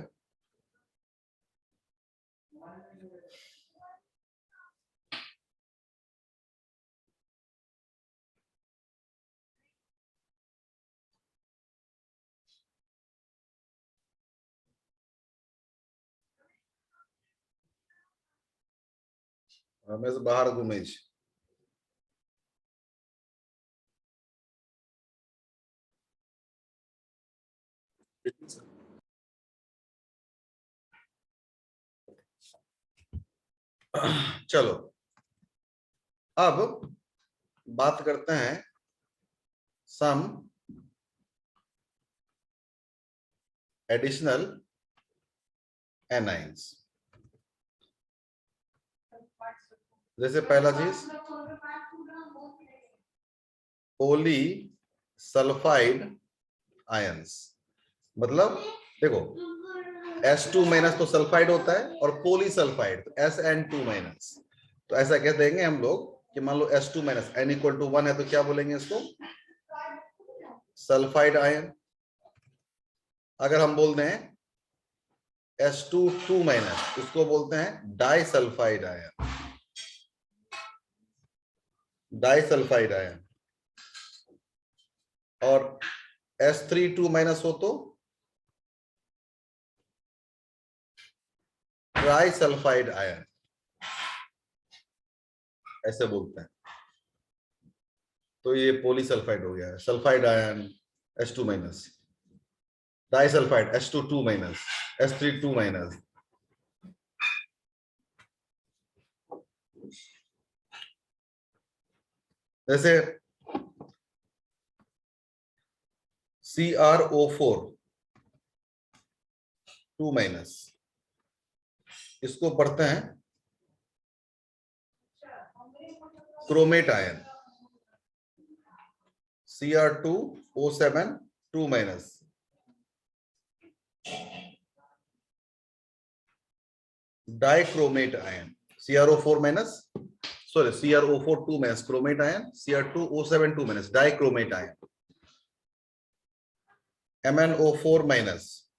मैं से बाहर घूमे चलो अब बात करते हैं सम एडिशनल एनाइंस। जैसे पहला चीज पोली सल्फाइड आयंस, मतलब देखो S2 माइनस तो सल्फाइड होता है और पोली सल्फाइड तो SN2 माइनस। तो ऐसा कह देंगे हम लोग कि मान लो S2 minus N equal to 1 है तो क्या बोलेंगे इसको, सल्फाइड आयन। अगर हम बोल दें S2 2 माइनस उसको बोलते हैं di sulphide ion, di sulphide ion. और S3 2 माइनस हो तो ट्राई सल्फाइड आयन, ऐसे बोलते हैं। तो ये पोलीसल्फाइड हो गया, sulphide ion S2 minus, di sulphide S2 2 minus, S3 2 minus. जैसे CrO4 2 माइनस, इसको पढ़ते हैं chromate ion, Cr2O7 2 minus, dichromate ion, CrO4 minus, sorry CrO4 2 minus chromate ion, Cr2O7 2 minus dichromate ion, MnO4 minus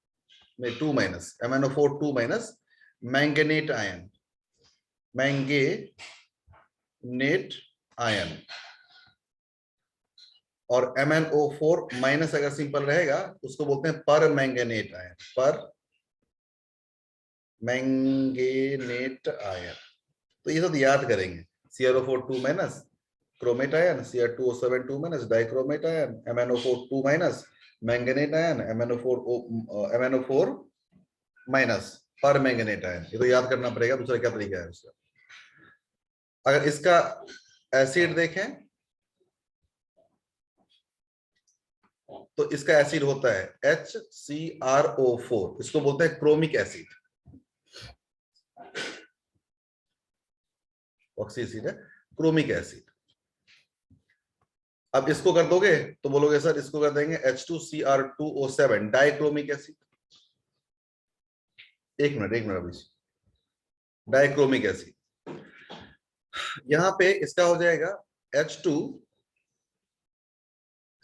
में 2 minus, MnO4 2 minus manganate ion, manganate ion. और MnO4 minus अगर simple रहेगा उसको बोलते हैं पर मैंगनेट आयन, पर manganate ion. तो ये सब याद करेंगे, CrO4 2 minus chromate ion, Cr2O7 2 minus dichromate ion, MnO4 2 minus manganate ion, MnO4 minus पर मैंगनेट आयन। ये तो याद करना पड़ेगा, दूसरा क्या तरीका है उसका। अगर इसका एसिड देखें तो इसका एसिड होता है HCrO4, इसको बोलते हैं क्रोमिक एसिड, ऑक्सी एसिड है, क्रोमिक एसिड। अब इसको कर दोगे तो बोलोगे सर इसको कर देंगे H2Cr2O7 डाइक्रोमिक एसिड। एक मिनट अभी, डाइक्रोमिक एसिड। यहां पे इसका हो जाएगा H2,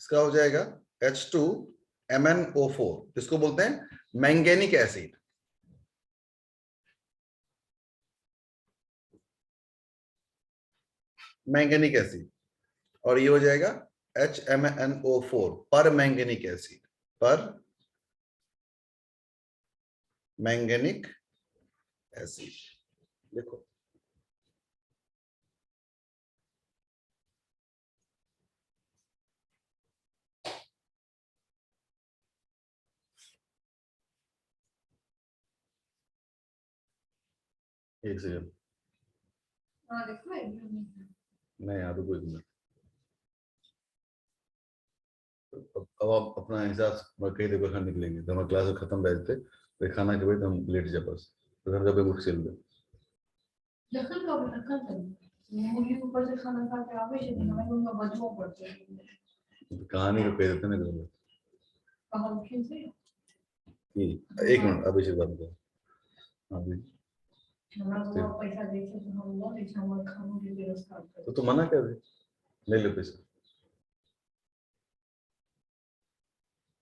इसका हो जाएगा H2MnO4, इसको बोलते हैं मैंगेनिक एसिड। मैंगेनिक एसिड। और ये हो जाएगा HMnO4 पर मैंगेनिक एसिड, पर मैंगेनिक एसिड। देखो एक सेकंड, नहीं यहाँ तो कोई नहीं। अब आप अपना हिसाब कहीं देखो खाने निकलेंगे तो हमारा क्लास खत्म रह जाते, फिर खाना के बाद हम लेट जा बस, तो घर का पे बुक चल दे। कहानी को कह देते ना करो। एक मिनट अभी से बात करो। अभी तो मना कर दे, ले लो पैसा।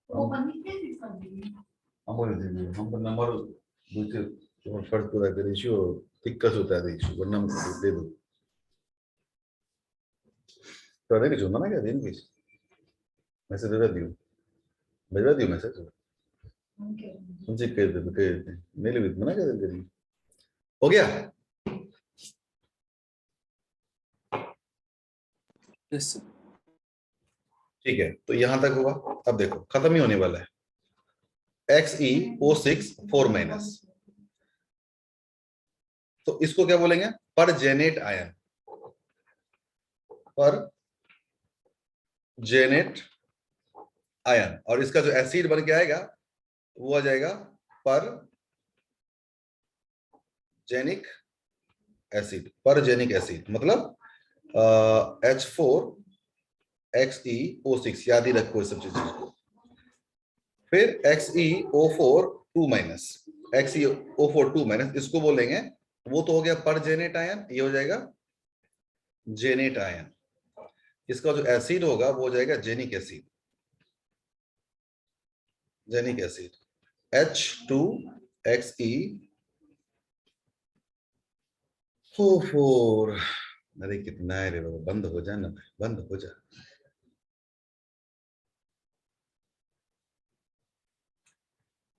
हम बोले दीजिए हम नंबर दूसरे फर्स्ट पूरा कर इशू दिक्कत होता है इशू, वरना हम दे दो तो नहीं चुना ना क्या दिन की मैसेज भेजा दियो मैसेज उनसे कह देते नहीं ले मना कर दे। हो गया। Yes, sir. ठीक है, तो यहां तक हुआ। अब देखो खत्म ही होने वाला है। XeO6 4 माइनस, तो इसको क्या बोलेंगे? पर जेनेट आयन, पर जेनेट आयन। और इसका जो एसिड बन के आएगा वो आ जाएगा पर जेनिक एसिड। पर जेनिक एसिड मतलब H4XeO6, याद ही रखो इस सब चीजों को। फिर XeO4 2 माइनस, XeO4 2 माइनस, इसको बोलेंगे, वो तो हो गया पर जेनेट आयन, ये हो जाएगा जेनेट आयन। इसका जो एसिड होगा वो हो जाएगा genic acid, genic acid H2XeO4। अरे कितना है रे बाबा, बंद हो जा ना, बंद हो जा।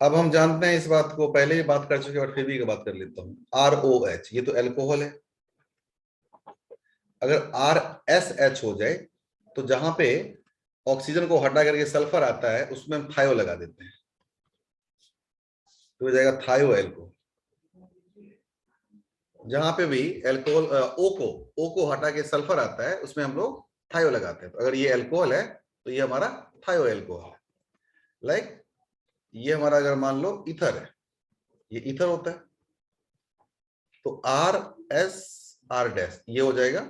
अब हम जानते हैं इस बात को, पहले ही बात कर चुके और फिर भी बात कर लेता हूं। ROH, ये तो अल्कोहल है। अगर RSH हो जाए तो जहां पे ऑक्सीजन को हटा करके सल्फर आता है उसमें हम थायो लगा देते हैं, तो हो जाएगा थायो एल्को। जहां पे भी एल्कोहल ओ को हटा के सल्फर आता है उसमें हम लोग थायो लगाते हैं। तो अगर ये अल्कोहल है तो ये हमारा थायो एल्कोहल है। लाइक ये हमारा अगर मान लो ईथर है, ये ईथर होता है, तो RSR डैश ये हो जाएगा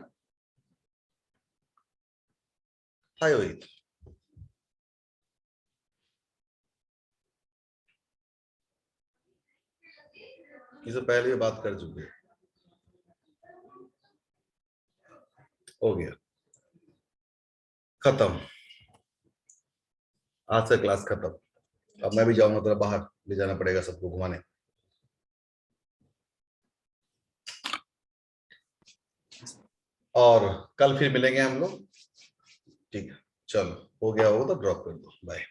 थायोईथ। इसे पहले भी बात कर चुके हैं, हो गया, खत्म, आज से क्लास खत्म। अब मैं भी जाऊंगा, थोड़ा बाहर ले जाना पड़ेगा सबको घुमाने। और कल फिर मिलेंगे हम लोग, ठीक है? चलो, हो गया होगा तो ड्रॉप कर दो, बाय।